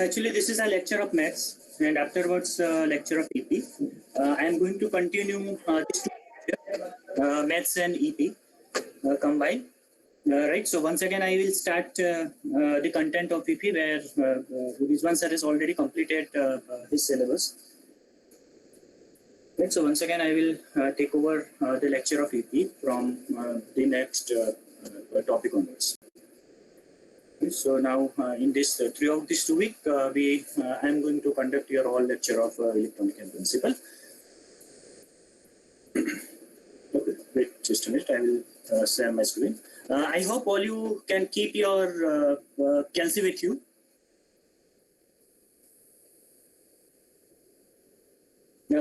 Actually, this is a lecture of maths, and afterwards, lecture of EP. I am going to continue these two maths and EP combined. Right. So once again, I will start the content of EP where Rizwan sir has already completed his syllabus. Right. So once again, I will take over the lecture of EP from the next topic onwards. So now in this throughout this 2 week, I am going to conduct your all lecture of electronic and principle. Okay, wait just a minute. I will share my screen. I hope all you can keep your Kelsey with you.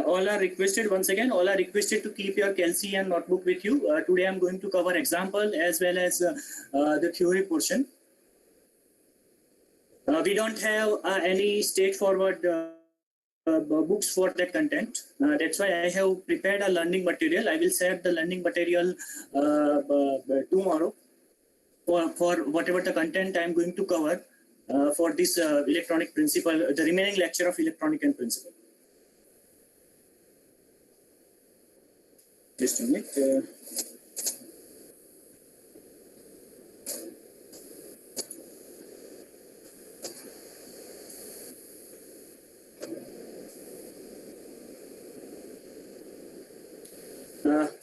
All are requested once again. All are requested to keep your Kelsey and notebook with you. Today I am going to cover example as well as the theory portion. We don't have any straightforward books for that content. That's why I have prepared a learning material. I will share the learning material tomorrow for whatever the content I am going to cover for this electronic principle, the remaining lecture of electronic and principle. Just a minute.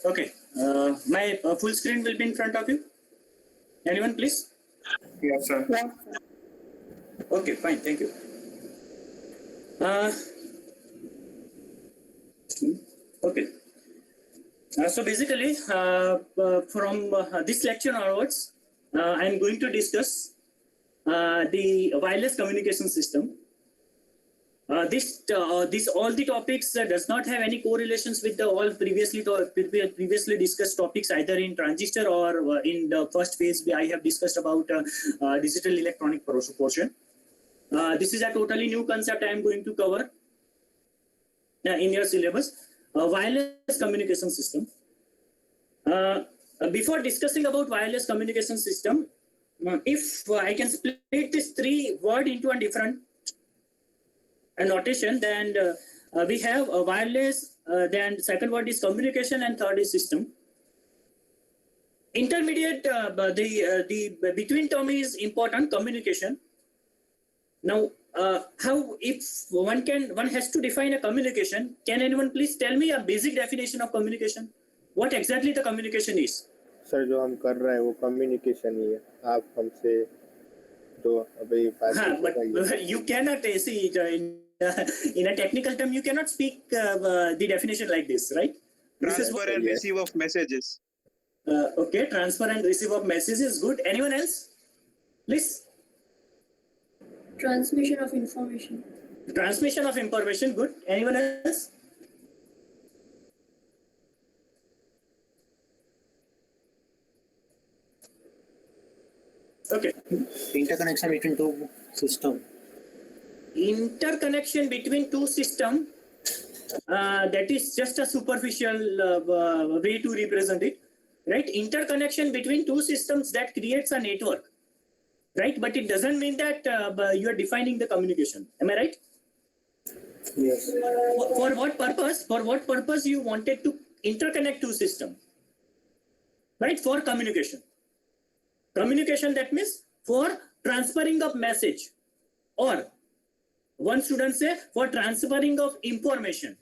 Okay, my full screen will be in front of you. Anyone, please? Yes, sir. Okay, fine, thank you. Okay. So basically, from this lecture onwards, I am going to discuss the wireless communication system. This all the topics does not have any correlations with the all previously discussed topics either in transistor or in the first phase I have discussed about digital electronic portion. This is a totally new concept I am going to cover in your syllabus. Wireless communication system. Before discussing about wireless communication system, if I can split this three word into a different notation, then we have a wireless, then second word is communication, and third is system. Intermediate, the between term is important, communication. Now, how if one has to define a communication? Can anyone please tell me a basic definition of communication? What exactly the communication is? Sir जो हम कर रहे हैं वो communication ही है. आप हमसे जो अभी but you cannot see in a technical term you cannot speak the definition like this, right? Transfer and receive of messages. Okay, transfer and receive of messages. Good. Anyone else? Please. Transmission of information. Transmission of information. Good. Anyone else? Okay. Interconnection between two systems. Interconnection between two systems. That is just a superficial way to represent it, right? Interconnection between two systems that creates a network, right? But it doesn't mean that you are defining the communication. Am I right? Yes. For what purpose? For what purpose you wanted to interconnect two systems? Right? For communication. Communication, that means for transferring of message, or one student say for transferring of information,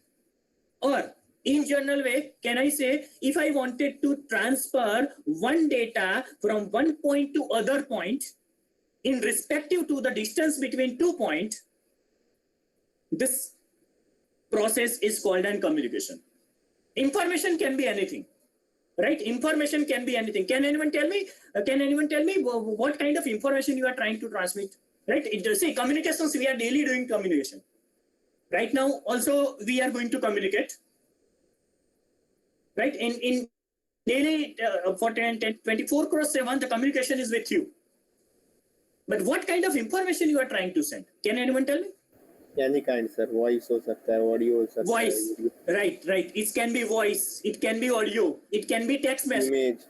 or in general way, can I say if I wanted to transfer one data from one point to other point in respective to the distance between 2 points, this process is called an communication. Information can be anything. Right? Information can be anything. Can anyone tell me? What kind of information you are trying to transmit? Right? See, communications, we are daily doing communication. Right now, also we are going to communicate. Right? In daily for 24/7, the communication is with you. But what kind of information you are trying to send? Can anyone tell me? Any kind, sir. Voice हो सकता है, audio हो सकता है. Voice, right. It can be voice, it can be audio, it can be text message. Image.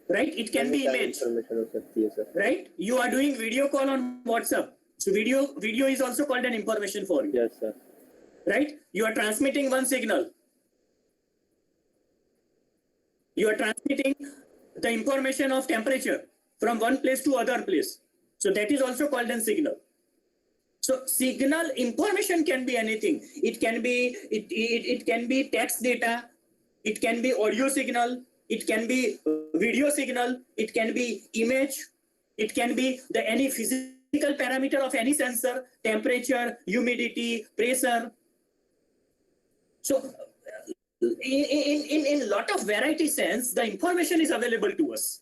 Right? It can be image. Information हो सकती है, sir. Right? You are doing video call on WhatsApp. So video is also called an information for you, Yes, sir. right? You are transmitting one signal. You are transmitting the information of temperature from one place to other place. So that is also called a signal. So signal information can be anything. It can be text data, it can be audio signal, it can be video signal, it can be image, it can be any physical parameter of any sensor, temperature, humidity, pressure. So in lot of variety sense, the information is available to us.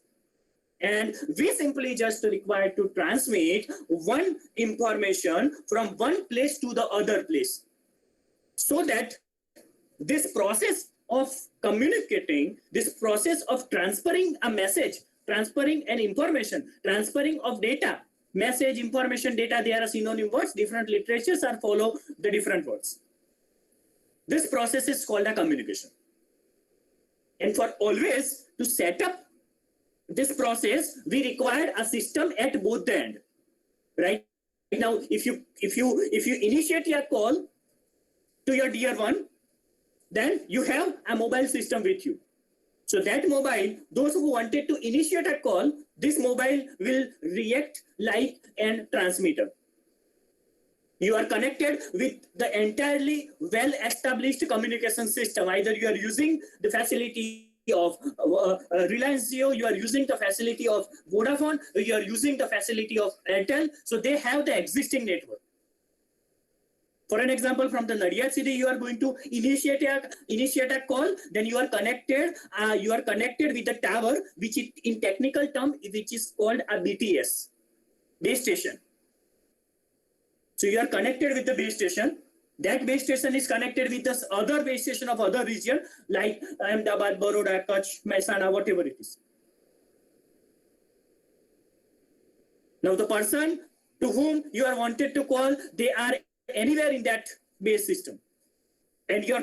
And we simply just require to transmit one information from one place to the other place. So that this process of communicating, this process of transferring a message, transferring an information, transferring of data, message, information, data, they are synonym words, different literatures are follow the different words. This process is called a communication. And for always to set up this process, we require a system at both the end. Right now, if you initiate your call to your dear one, then you have a mobile system with you. So that mobile, those who wanted to initiate a call, this mobile will react like an transmitter. You are connected with the entirely well-established communication system. Either you are using the facility of Reliance Jio, you are using the facility of Vodafone, you are using the facility of Airtel. So they have the existing network. For an example, from the Nadia city, you are going to initiate a call. Then you are connected. With the tower, which is, in technical term, which is called a BTS, base station. So you are connected with the base station. That base station is connected with the other base station of other region like Ahmedabad, Baroda, Kutch, Mehsana, whatever it is. Now the person to whom you are wanted to call, they are anywhere in that base system. And your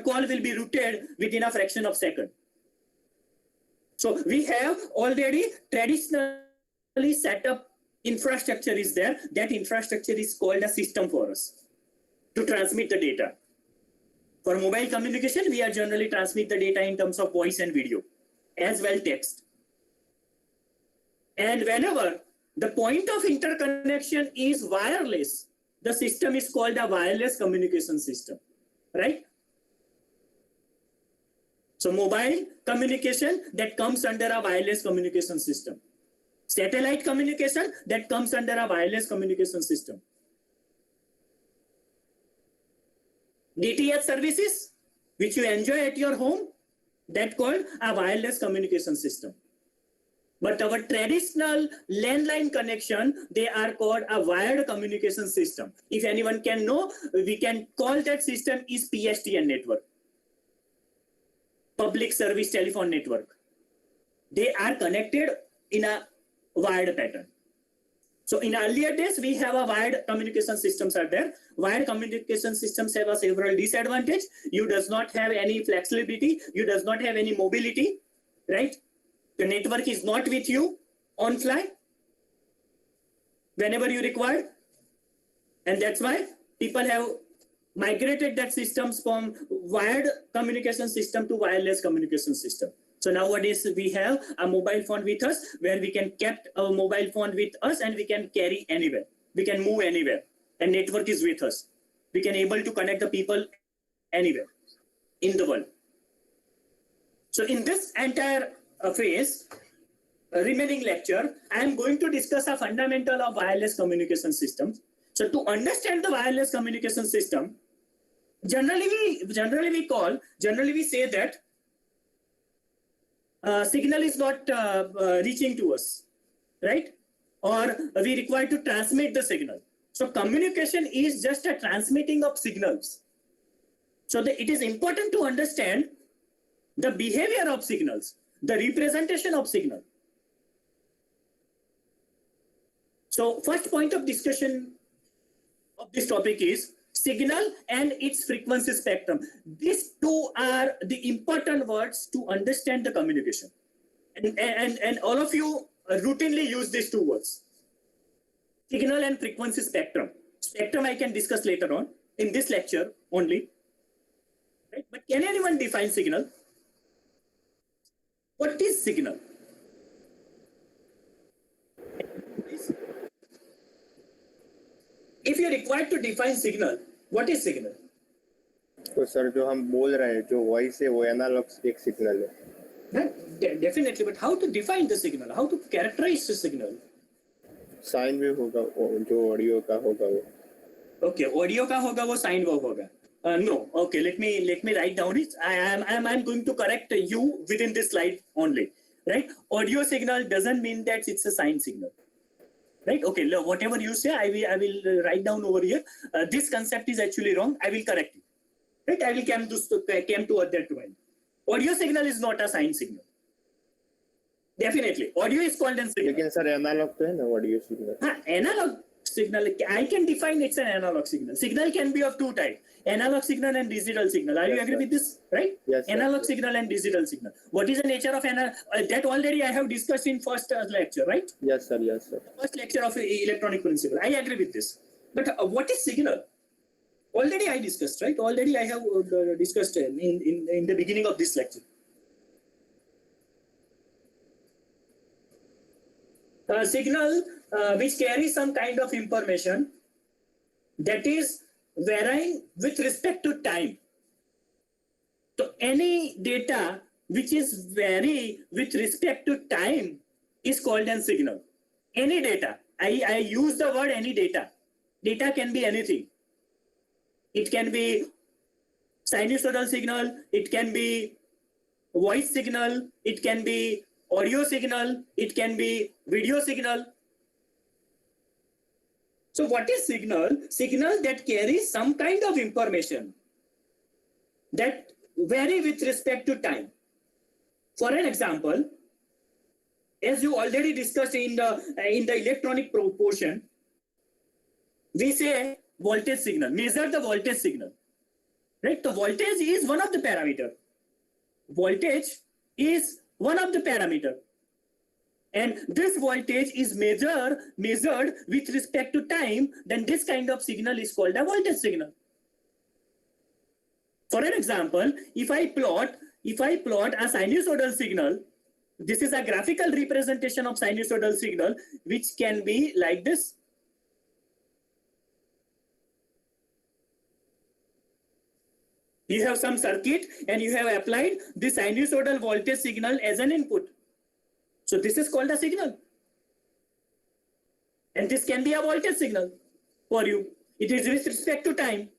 call will be routed within a fraction of a second. So we have already traditionally set up infrastructure is there. That infrastructure is called a system for us to transmit the data. For mobile communication, we are generally transmit the data in terms of voice and video, as well text. And whenever the point of interconnection is wireless, the system is called a wireless communication system, right? So mobile communication, that comes under a wireless communication system. Satellite communication, that comes under a wireless communication system. DTH services, which you enjoy at your home, that called a wireless communication system. But our traditional landline connection, they are called a wired communication system. If anyone can know, we can call that system is PSTN network, Public Service Telephone Network. They are connected in a wired pattern. So in earlier days, we have a wired communication systems are there. Wired communication systems have a several disadvantages. You does not have any flexibility. You does not have any mobility, right? The network is not with you on fly whenever you require. And that's why people have migrated that systems from wired communication system to wireless communication system. So nowadays we have a mobile phone with us where we can keep our mobile phone with us and we can carry anywhere. We can move anywhere and network is with us. We can able to connect the people anywhere in the world. So in this entire phase, remaining lecture, I am going to discuss a fundamental of wireless communication systems. So to understand the wireless communication system, generally we say that signal is not reaching to us, right? Or we require to transmit the signal. So communication is just a transmitting of signals. So it is important to understand the behavior of signals, the representation of signal. So first point of discussion of this topic is signal and its frequency spectrum. These two are the important words to understand the communication. And all of you routinely use these two words. signal and frequency spectrum. Spectrum I can discuss later on in this lecture only. Right? But can anyone define signal? What is signal? If you are required to define signal, what is signal? तो sir जो हम बोल रहे हैं जो voice है वो analogue एक सिग्नल है. Definitely, but how to define the signal? How to characterize the signal? Sine wave होगा जो ऑडियो का होगा वो. Okay, audio का होगा वो sine wave होगा. No, okay. Let me write down it. I'm going to correct you within this slide only. Right? Audio signal doesn't mean that it's a sine signal. Right? Okay. Whatever you say, I will write down over here. This concept is actually wrong. I will correct it. Right? I will come to other point. Audio signal is not a sine signal. Definitely, audio is called as signal. लेकिन sir analogue तो है ना audio signal. हाँ, analog signal. I can define it's an analog signal. Signal can be of two types: analog signal and digital signal. Are you Yes, agree sir. with this? Right? Yes, sir. Analog Yes. signal and digital signal. What is the nature of analog? That already I have discussed in first lecture, right? Yes sir. First lecture of electronic principle. I agree with this. But what is signal? Already I discussed, right? Already I have discussed in the beginning of this lecture. Signal which carries some kind of information that is varying with respect to time. So any data which is vary with respect to time is called a signal. Any data. I use the word any data. Data can be anything. It can be sinusoidal signal, it can be voice signal, it can be audio signal, it can be video signal. So what is signal? Signal that carries some kind of information that vary with respect to time. For an example, as you already discussed in the electronic portion, we say voltage signal, measure the voltage signal. Right? The voltage is one of the parameter. Voltage is one of the parameter. And this voltage is measured with respect to time, then this kind of signal is called a voltage signal. For an example, if I plot a sinusoidal signal, this is a graphical representation of sinusoidal signal, which can be like this. You have some circuit and you have applied this sinusoidal voltage signal as an input. So this is called a signal. And this can be a voltage signal for you. It is with respect to time.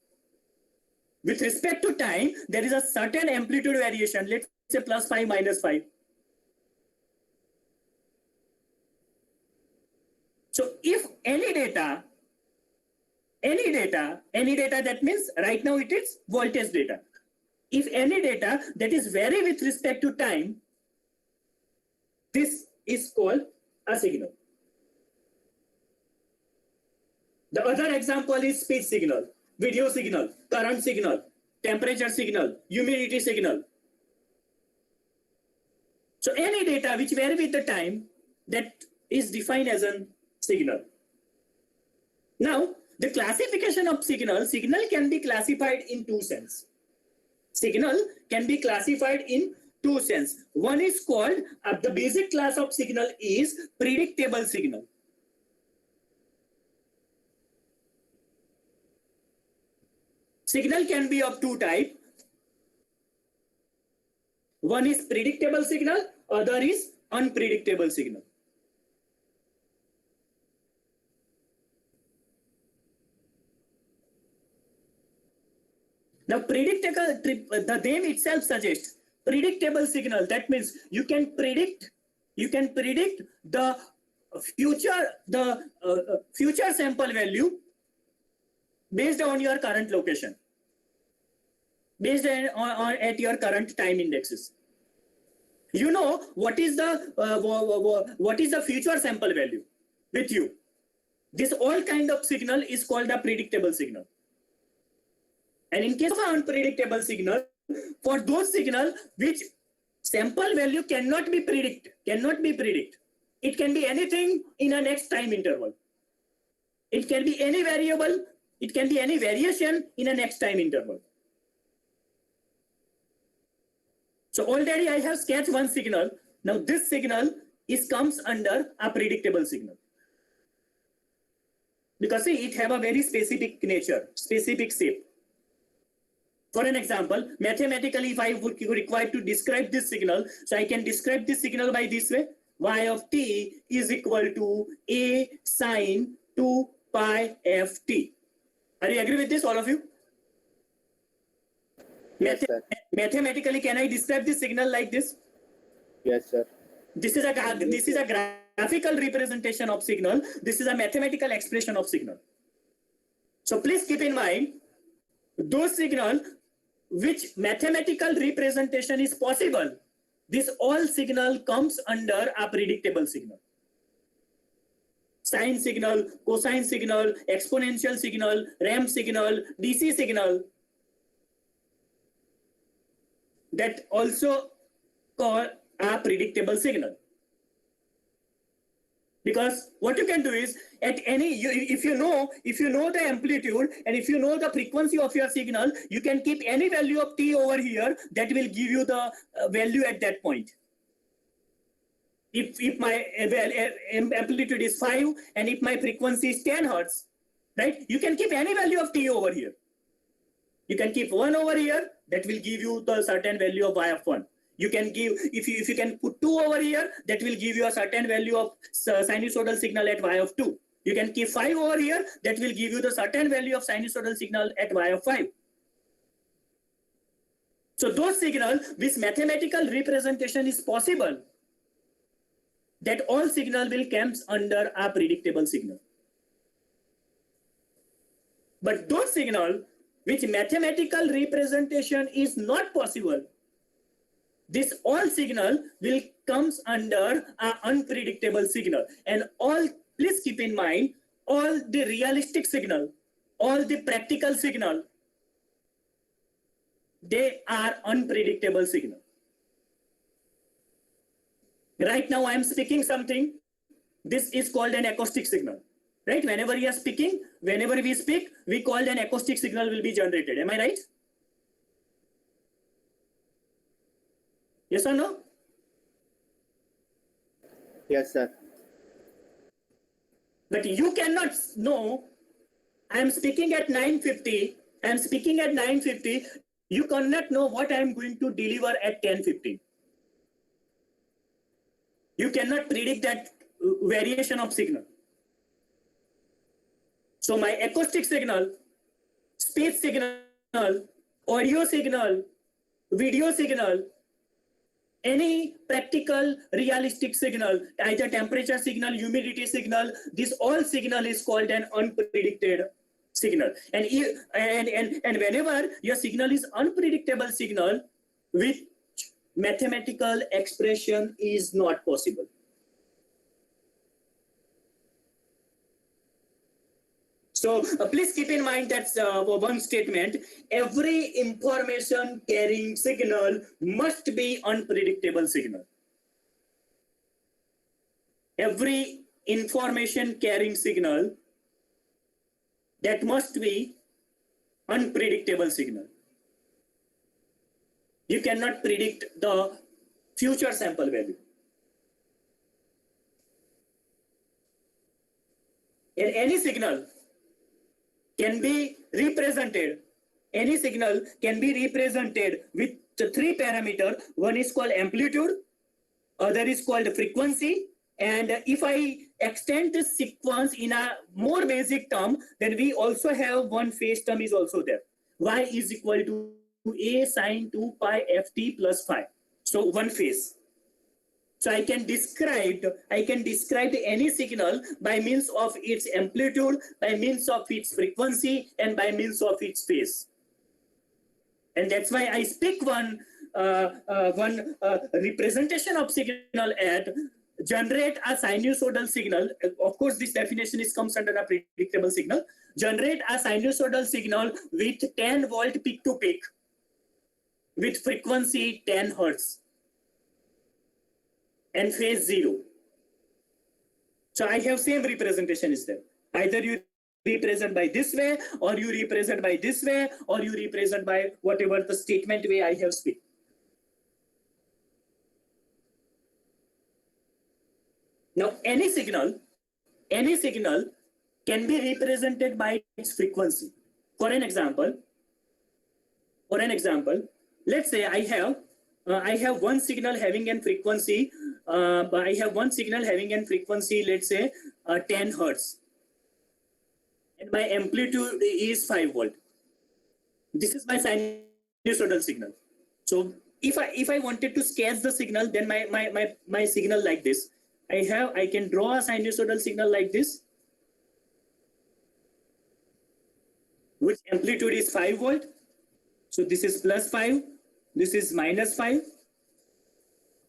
With respect to time, there is a certain amplitude variation, let's say +5, -5. So if any data, that means right now it is voltage data. If any data that is vary with respect to time, this is called a signal. The other example is speech signal, video signal, current signal, temperature signal, humidity signal. So any data which vary with the time, that is defined as a signal. Now, the classification of signal can be classified in two sense. Signal can be classified in two sense. One is called, the basic class of signal is predictable signal. Signal can be of two types. One is predictable signal, other is unpredictable signal. Now, predictable, the name itself suggests predictable signal. That means you can predict the future sample value based on your current location, based on at your current time indexes. You know what is the future sample value with you. This all kind of signal is called a predictable signal. And in case of an unpredictable signal, for those signal which sample value cannot be predict, it can be anything in a next time interval. It can be any variable. It can be any variation in a next time interval. So already I have sketched one signal. Now this signal comes under a predictable signal. Because see, it have a very specific nature, specific shape. For an example, mathematically, if I would be required to describe this signal, so I can describe this signal by this way: y of t is equal to a sine 2 pi f t. Are you agree with this, all of you? Yes, sir. Mathematically, can I describe this signal like this? Yes, sir. This is a graphical representation of signal. This is a mathematical expression of signal. So please keep in mind, those signal which mathematical representation is possible, this all signal comes under a predictable signal. Sine signal, cosine signal, exponential signal, ramp signal, DC signal, that also call a predictable signal. Because what you can do is, at any, if you know the amplitude and if you know the frequency of your signal, you can keep any value of t over here that will give you the value at that point. If my amplitude is 5 and if my frequency is 10 hertz, right? You can keep any value of t over here. You can keep 1 over here, that will give you the certain value of y of 1. You can give, if you can put 2 over here, that will give you a certain value of sinusoidal signal at y of 2. You can keep 5 over here, that will give you the certain value of sinusoidal signal at y of 5. So those signals, this mathematical representation is possible, that all signal will comes under a predictable signal. But those signal which mathematical representation is not possible, this all signal will comes under an unpredictable signal. And all, please keep in mind, all the realistic signal, all the practical signal, they are unpredictable signal. Right now I am speaking something, this is called an acoustic signal. Right? Whenever we are speaking, whenever we speak, we call an acoustic signal will be generated. Am I right? Yes or no? Yes, sir. But you cannot know, I am speaking at 9:50, I am speaking at 9:50, you cannot know what I am going to deliver at 10:50. You cannot predict that variation of signal. So my acoustic signal, speech signal, audio signal, video signal, any practical realistic signal, either temperature signal, humidity signal, this all signal is called an unpredicted signal. And whenever your signal is unpredictable signal, which mathematical expression is not possible. So please keep in mind that one statement: every information carrying signal must be unpredictable signal. Every information carrying signal, that must be unpredictable signal. You cannot predict the future sample value. In any signal can be represented, any signal can be represented with the 3 parameters. One is called amplitude, other is called frequency, and if I extend this sequence in a more basic term, then we also have one phase term is also there. Y is equal to a sine 2 pi ft plus phi. So one phase. So I can describe any signal by means of its amplitude, by means of its frequency, and by means of its phase. And that's why I speak one representation of signal at generate a sinusoidal signal. Of course, this definition comes under a predictable signal. Generate a sinusoidal signal with 10 volt peak to peak, with frequency 10 hertz. And phase 0. So I have same representation is there. Either you represent by this way, or you represent by this way, or you represent by whatever the statement way I have speak. Now, any signal can be represented by its frequency. For an example, let's say I have one signal having a frequency. Let's say 10 hertz, and my amplitude is 5 volt. This is my sinusoidal signal. So if I wanted to sketch the signal, then my signal like this. I can draw a sinusoidal signal like this, which amplitude is 5 volt. So this is +5, this is -5.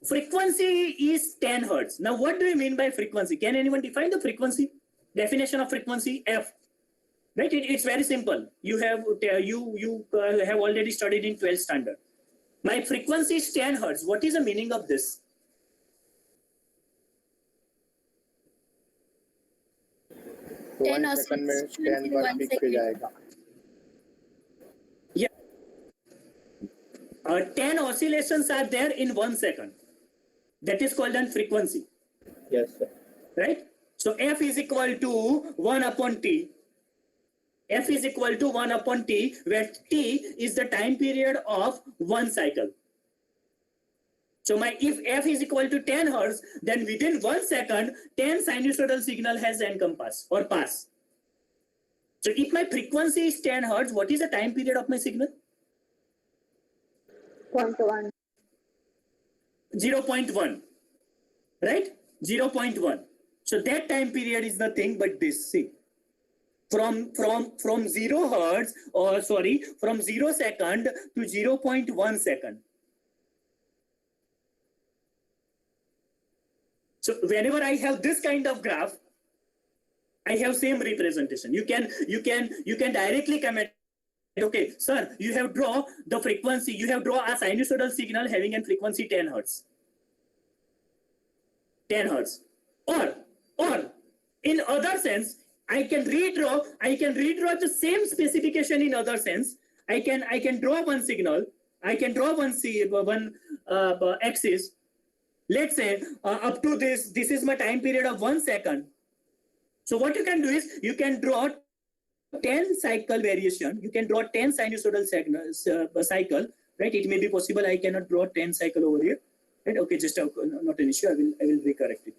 Frequency is 10 hertz. Now, what do you mean by frequency? Can anyone define the frequency? Definition of frequency, F. Right? It's very simple. You have already studied in 12th standard. My frequency is 10 hertz. What is the meaning of this? तो 1 second में 10 बार peak पे जाएगा. 10 oscillations are there in 1 second. That is called a frequency. Yes, sir. Right? So F is equal to 1 upon T. F is equal to 1 upon T, where T is the time period of one cycle. So if F is equal to 10 hertz, then within 1 second, 10 sinusoidal signal has encompassed or pass. So if my frequency is 10 hertz, what is the time period of my signal? 0.1. Right? 0.1. So that time period is nothing but this. See, from 0 hertz, or sorry, from 0 second to 0.1 second. So whenever I have this kind of graph, I have same representation. You can directly comment. Okay, sir, you have draw the frequency. You have draw a sinusoidal signal having a frequency 10 hertz. 10 hertz. Or in other sense, I can redraw the same specification in other sense. I can draw one signal. I can draw one axis. Let's say up to this is my time period of 1 second. So what you can do is you can draw 10 cycle variation. You can draw 10 sinusoidal cycle, right? It may be possible I cannot draw 10 cycle over here, right? Okay, just not an issue. I will recorrect it.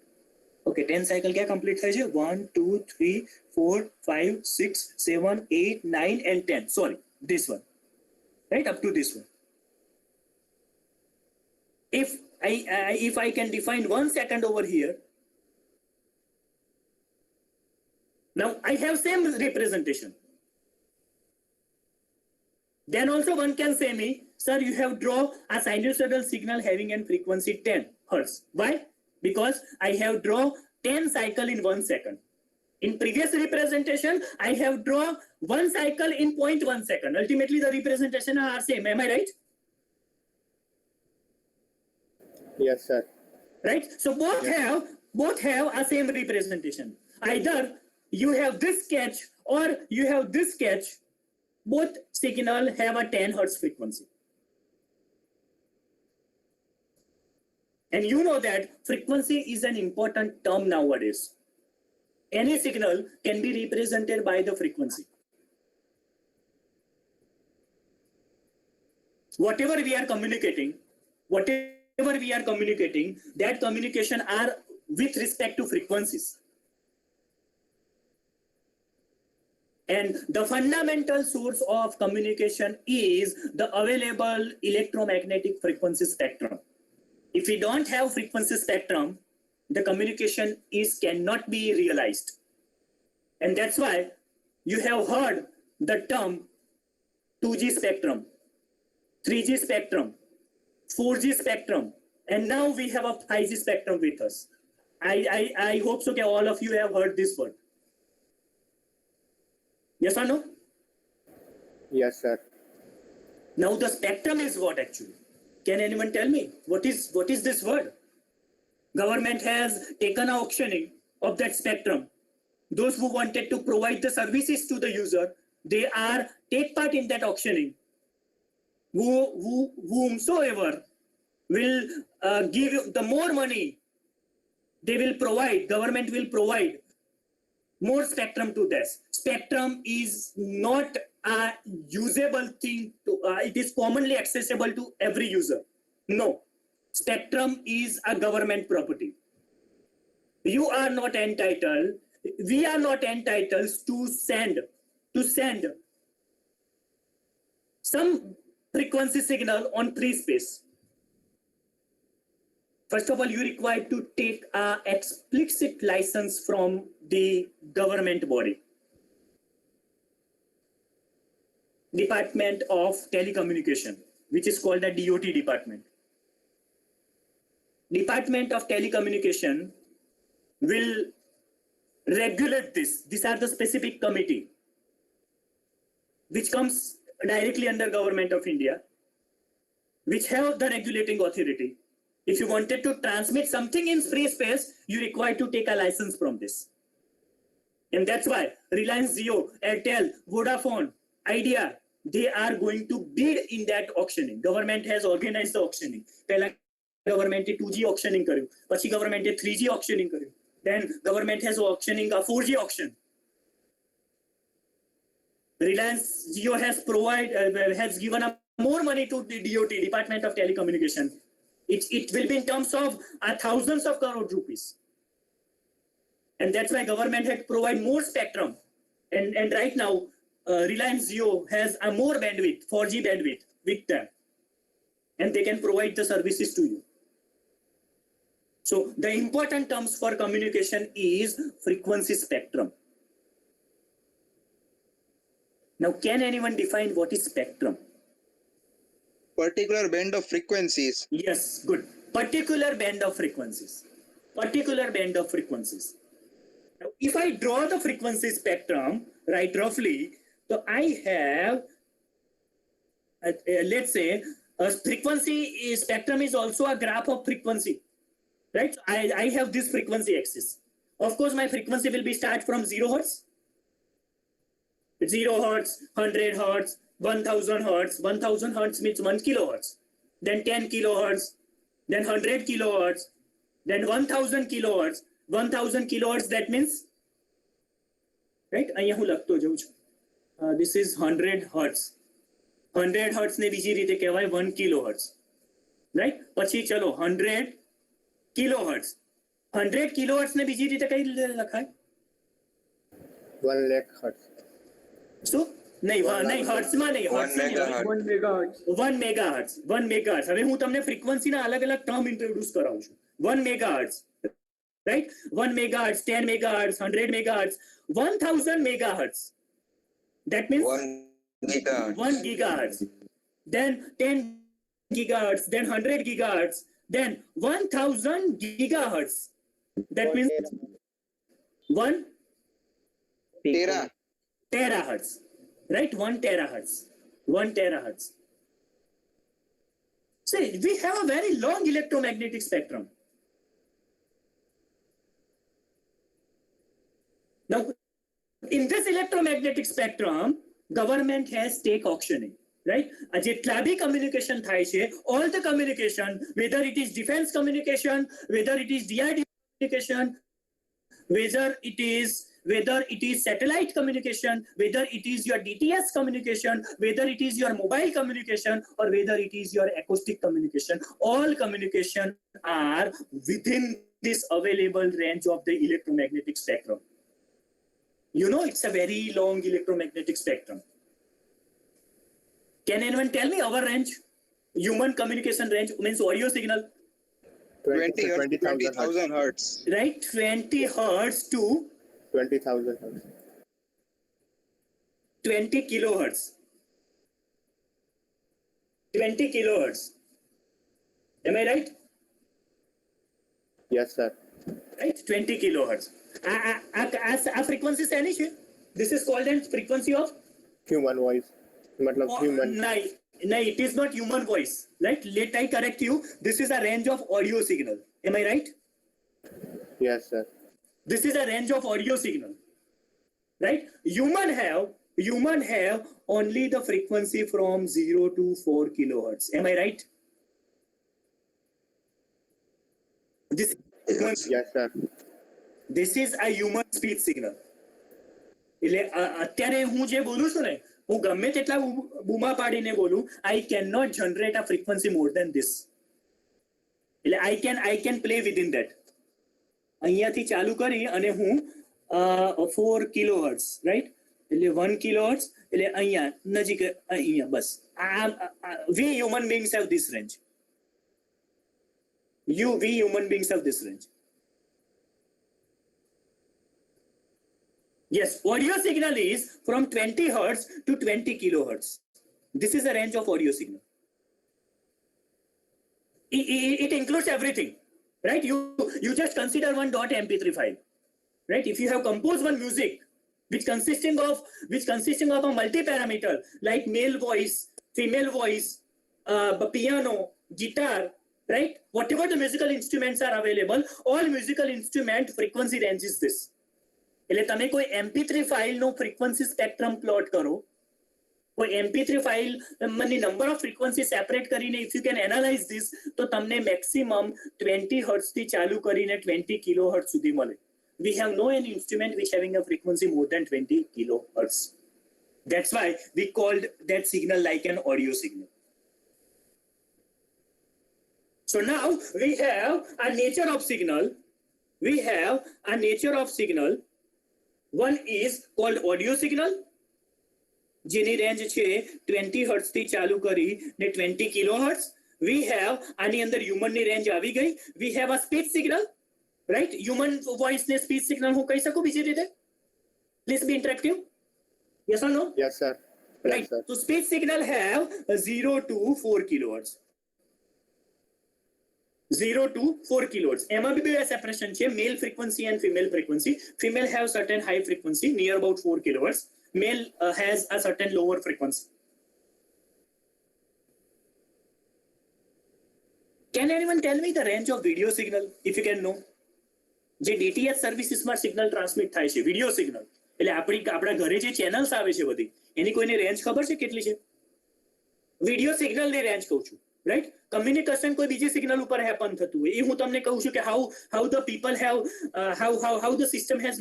Okay, 10 cycle क्या complete है जी? 1, 2, 3, 4, 5, 6, 7, 8, 9, and 10. Sorry, this one, right? Up to this one. If I can define 1 second over here, now I have same representation. Then also one can say me, sir, you have draw a sinusoidal signal having a frequency 10 hertz. Why? Because I have draw 10 cycle in 1 second. In previous representation, I have draw 1 cycle in 0.1 second. Ultimately, the representation are same. Am I right? Yes, sir. Right? So both have a same representation. Either you have this sketch or you have this sketch. Both signal have a 10 hertz frequency. And you know that frequency is an important term nowadays. Any signal can be represented by the frequency. Whatever we are communicating, that communication are with respect to frequencies. And the fundamental source of communication is the available electromagnetic frequency spectrum. If we don't have frequency spectrum, the communication cannot be realized. And that's why you have heard the term 2G spectrum, 3G spectrum, 4G spectrum, and now we have a 5G spectrum with us. I hope so that all of you have heard this word. Yes or no? Yes, sir. Now the spectrum is what actually? Can anyone tell me what is this word? Government has taken an auctioning of that spectrum. those who wanted to provide the services to the user, they are take part in that auctioning. Whomsoever will give the more money, they will provide, government will provide more spectrum to this. Spectrum is not a usable thing, it is commonly accessible to every user. No, spectrum is a government property. You are not entitled, we are not entitled to send some frequency signal on free space. First of all, you require to take an explicit license from the government body, Department of Telecommunication, which is called the DOT department. Department of Telecommunication will regulate this. These are the specific committee which comes directly under Government of India, which have the regulating authority. If you wanted to transmit something in free space, you require to take a license from this. And that's why Reliance Jio, Airtel, Vodafone, Idea, they are going to bid in that auctioning. Government has organized the auctioning. Pehla government 2G auctioning કર્યું, પછી government 3G auctioning કર્યું. Then government has auctioning a 4G auction. Reliance Jio has given up more money to the DOT, Department of Telecommunication. It will be in terms of thousands of crore rupees. And that's why government had provide more spectrum. And right now, Reliance Jio has a more bandwidth, 4G bandwidth with them. And they can provide the services to you. So the important terms for communication is frequency spectrum. Now, can anyone define what is spectrum? Particular band of frequencies. Yes, good. Particular band of frequencies. Particular band of frequencies. Now, if I draw the frequency spectrum, right, roughly, so I have, let's say, a frequency spectrum is also a graph of frequency, right? I have this frequency axis. Of course, my frequency will be start from 0 hertz. 0 hertz, 100 hertz, 1000 hertz. 1000 hertz means 1 kilohertz. Then 10 kilohertz, then 100 kilohertz, then 1000 kilohertz. 1000 kilohertz, that means, right? This is 100 hertz. 100 hertz ne બીજી રીતે કહેવાય 1 kilohertz. Right? પછી ચલો 100 kilohertz. 100 kilohertz ને બીજી રીતે કઈ લખાય? 1 lakh hertz. શું? નહીં, hertz માં નહીં. 1 megahertz. 1 megahertz. 1 megahertz. હવે હું તમને ફ્રીક્વન્સીના અલગ-અલગ ટર્મ ઇન્ટ્રોડ્યુસ કરાવું છું. 1 megahertz. Right? 1 megahertz, 10 megahertz, 100 megahertz, 1000 megahertz. That means 1 gigahertz. 1 gigahertz, then 10 gigahertz, then 100 gigahertz, then 1000 gigahertz. That means 1 terahertz, right? 1 terahertz. 1 terahertz. See, we have a very long electromagnetic spectrum. Now, in this electromagnetic spectrum, government has take auctioning, right? જેટલા બી communication થાય છે, all the communication, whether it is defense communication, whether it is DRD communication, whether it is satellite communication, whether it is your DTS communication, whether it is your mobile communication, or whether it is your acoustic communication, all communication are within this available range of the electromagnetic spectrum. You know, it's a very long electromagnetic spectrum. Can anyone tell me our range? Human communication range means audio signal. 20,000 hertz. Right? 20 hertz to 20,000 hertz. 20 kilohertz. 20 kilohertz. Am I right? Yes, sir. Right? 20 kilohertz. A frequency છે એની છે. This is called as frequency of Human voice. मतलब human. No, it is not human voice. Right? Let I correct you. This is a range of audio signal. Am I right? Yes, sir. This is a range of audio signal. right? Human have only the frequency from 0 to 4 kilohertz. Am I right? This Yes, sir. this is a human speech signal. એટલે અત્યારે હું જે બોલું છું ને, હું ગમે તેટલા બૂમા પાડીને બોલું, I cannot generate a frequency more than this. એટલે I can play within that. અહીંયાથી ચાલુ કરી અને હું 4 kilohertz, right? એટલે 1 kilohertz, એટલે અહીંયા નજીક અહીંયા બસ. We human beings have this range. We human beings have this range. Yes, audio signal is from 20 hertz to 20 kilohertz. This is the range of audio signal. It includes everything, right? You just consider one .mp3 file, right? If you have composed one music which consisting of a multi-parameter like male voice, female voice, piano, guitar, right? Whatever the musical instruments are available, all musical instrument frequency range is this. એટલે તમે કોઈ MP3 file નો frequency spectrum plot કરો, કોઈ MP3 file ની number off frequency separate કરીને if you can analyse this, તો તમને maximum 20 hertz થી ચાલુ કરીને 20 કિલોહર્ટ્ઝ સુધી મળે. We have no any instrument which having a frequency more than 20 kilohertz. That's why we called that signal like an audio signal. So now we have a nature of signal. One is called audio signal, જેની range છે 20 hertz થી ચાલુ કરી ને 20 kilohertz. We have આની અંદર human ની range આવી ગઈ. We have a speech signal, right? Human voice ને speech signal હું કહી શકું બીજી રીતે? Please be interactive. Yes or no? Yes, sir. Right. Yes, sir. So speech signal have 0 to 4 kilohertz. 0 to 4 kilohertz. એમાં બી બે સેપરેશન છે, male frequency and female frequency. Female have certain high frequency near about 4 kilohertz. Male has a certain lower frequency. Can anyone tell me the range of video signal if you can know? જે DTH services માં signal transmit થાય છે, video signal, એટલે આપણા ઘરે જે channels આવે છે બધી, એની કોઈને રેન્જ ખબર છે કેટલી છે? વિડિયો સિગ્નલ ની રેન્જ કહું છું, રાઈટ? કમ્યુનિકેશન કોઈ બીજી સિગ્નલ ઉપર હેપન થતું હોય, એ હું તમને કહું છું કે how the people have how the system has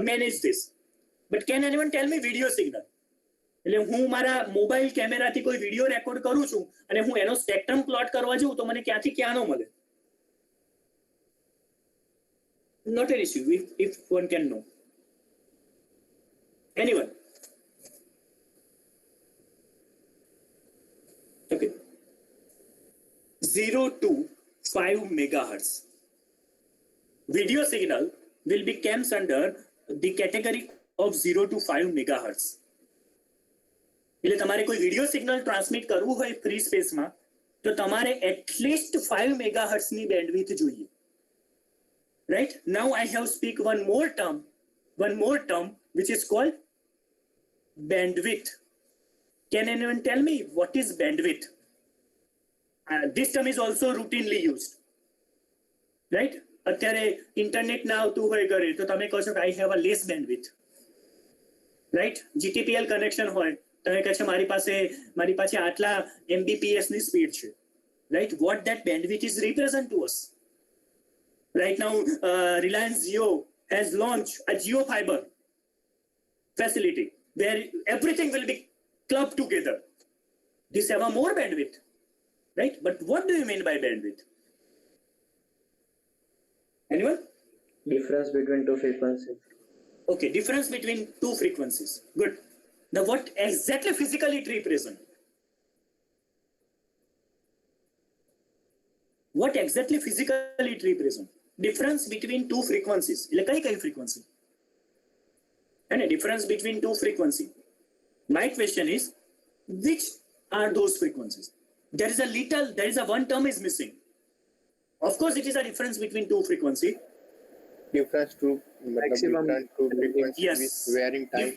managed this. But can anyone tell me video signal? એટલે હું મારા મોબાઈલ કેમેરાથી કોઈ વિડિયો રેકોર્ડ કરું છું અને હું એનો સ્પેક્ટ્રમ પ્લોટ કરવા જાઉં તો મને ક્યાંથી ક્યાંનો મળે? Not an issue if one can know. Anyone? Okay. 0 to 5 megahertz. Video signal will be comes under the category of 0 to 5 megahertz. એટલે તમારે કોઈ વિડિયો સિગ્નલ ટ્રાન્સમિટ કરવું હોય ફ્રી સ્પેસમાં તો તમારે એટલીસ્ટ 5 મેગાહર્ટ્ઝ ની બેન્ડવિડ્થ જોઈએ. Right? Now I have speak one more term which is called bandwidth. Can anyone tell me what is bandwidth? This term is also routinely used. Right? અત્યારે internet ના આવતું હોય ઘરે તો તમે કહો છો કે I have a less bandwidth. Right? GTPL connection હોય તમે કહે છો મારી પાસે આટલા MBPS ની સ્પીડ છે. Right? What that bandwidth is represent to us. Right now, Reliance Jio has launched a Jio Fiber facility where everything will be clubbed together. This have a more bandwidth, right? But what do you mean by bandwidth? Anyone? Difference between two frequencies. Okay, difference between two frequencies. Good. Now, what exactly physically it represents? What exactly physically it represents? Difference between two frequencies. એટલે કઈ frequency? And a difference between two frequencies. My question is, which are those frequencies? There is a one term is missing. Of course, it is a difference between two frequencies. Difference to Maximum. different to frequency Yes. with varying time.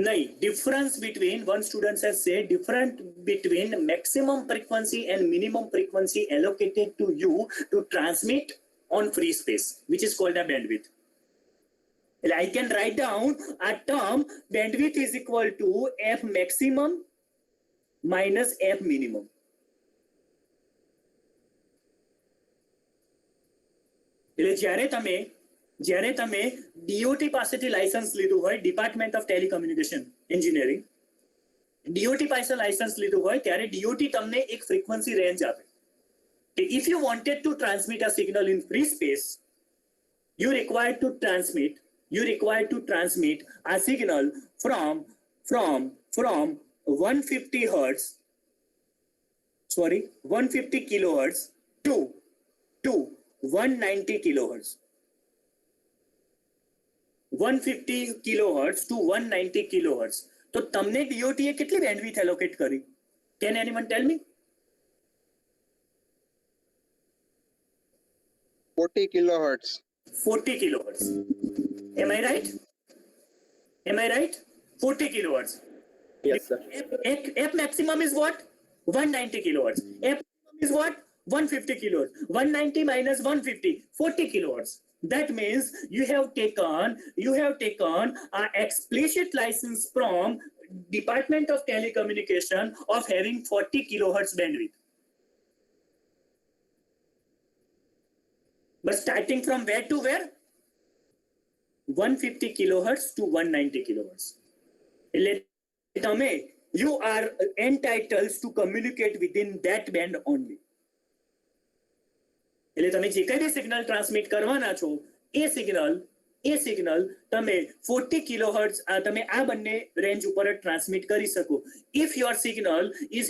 नहीं, difference between one student has said different between maximum frequency and minimum frequency allocated to you to transmit on free space, which is called a bandwidth. I can write down a term bandwidth is equal to f maximum minus f minimum. એટલે જ્યારે તમે DOT પાસેથી licence લીધું હોય, department of telecommunication engineering, DOT પાસે licence લીધું હોય ત્યારે DOT તમને એક ફ્રીક્વન્સી રેન્જ આપે કે if you wanted to transmit a signal in free space, you required to transmit a signal from 150 hertz, 150 kilohertz to 190 kilohertz. 150 kilohertz to 190 kilohertz. तो तमने DOT ए कितनी बैंडविड्थ एलोकेट करी? Can anyone tell me? 40 kilohertz. 40 kilohertz. Am I right? 40 kilohertz. Yes, sir. F maximum is what? 190 kilohertz. F minimum is what? 150 kilohertz. 190 minus 150, 40 kilohertz. That means you have taken an explicit license from Department of Telecommunication of having 40 kilohertz bandwidth. But starting from where to where? 150 kilohertz to 190 kilohertz. You are entitled to communicate within that band only. એટલે તમે જે કઈ signal transmit કરવાના છો એ signal તમે 40 kilohertz તમે આ બંને રેન્જ ઉપર જ ટ્રાન્સમિટ કરી શકો. If your signal is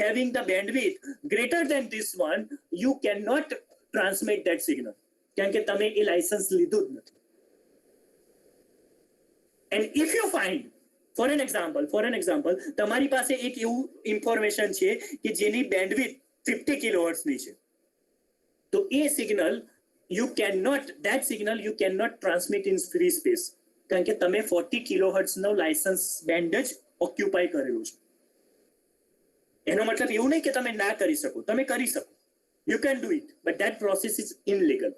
having the bandwidth greater than this one, you cannot transmit that signal કારણ કે તમે એ લાયસન્સ લીધું જ નથી. And if you find, for an example, તમારી પાસે એક એવું ઇન્ફોર્મેશન છે કે જેની બેન્ડવિડ્થ 50 kilohertz ની છે, તો એ signal you cannot transmit in free space કારણ કે તમે 40 kilohertz નો લાયસન્સ બેન્ડ જ ઓક્યુપાય કરેલું છે. એનો મતલબ એવું નહીં કે તમે ના કરી શકો, તમે કરી શકો. You can do it, but that process is illegal.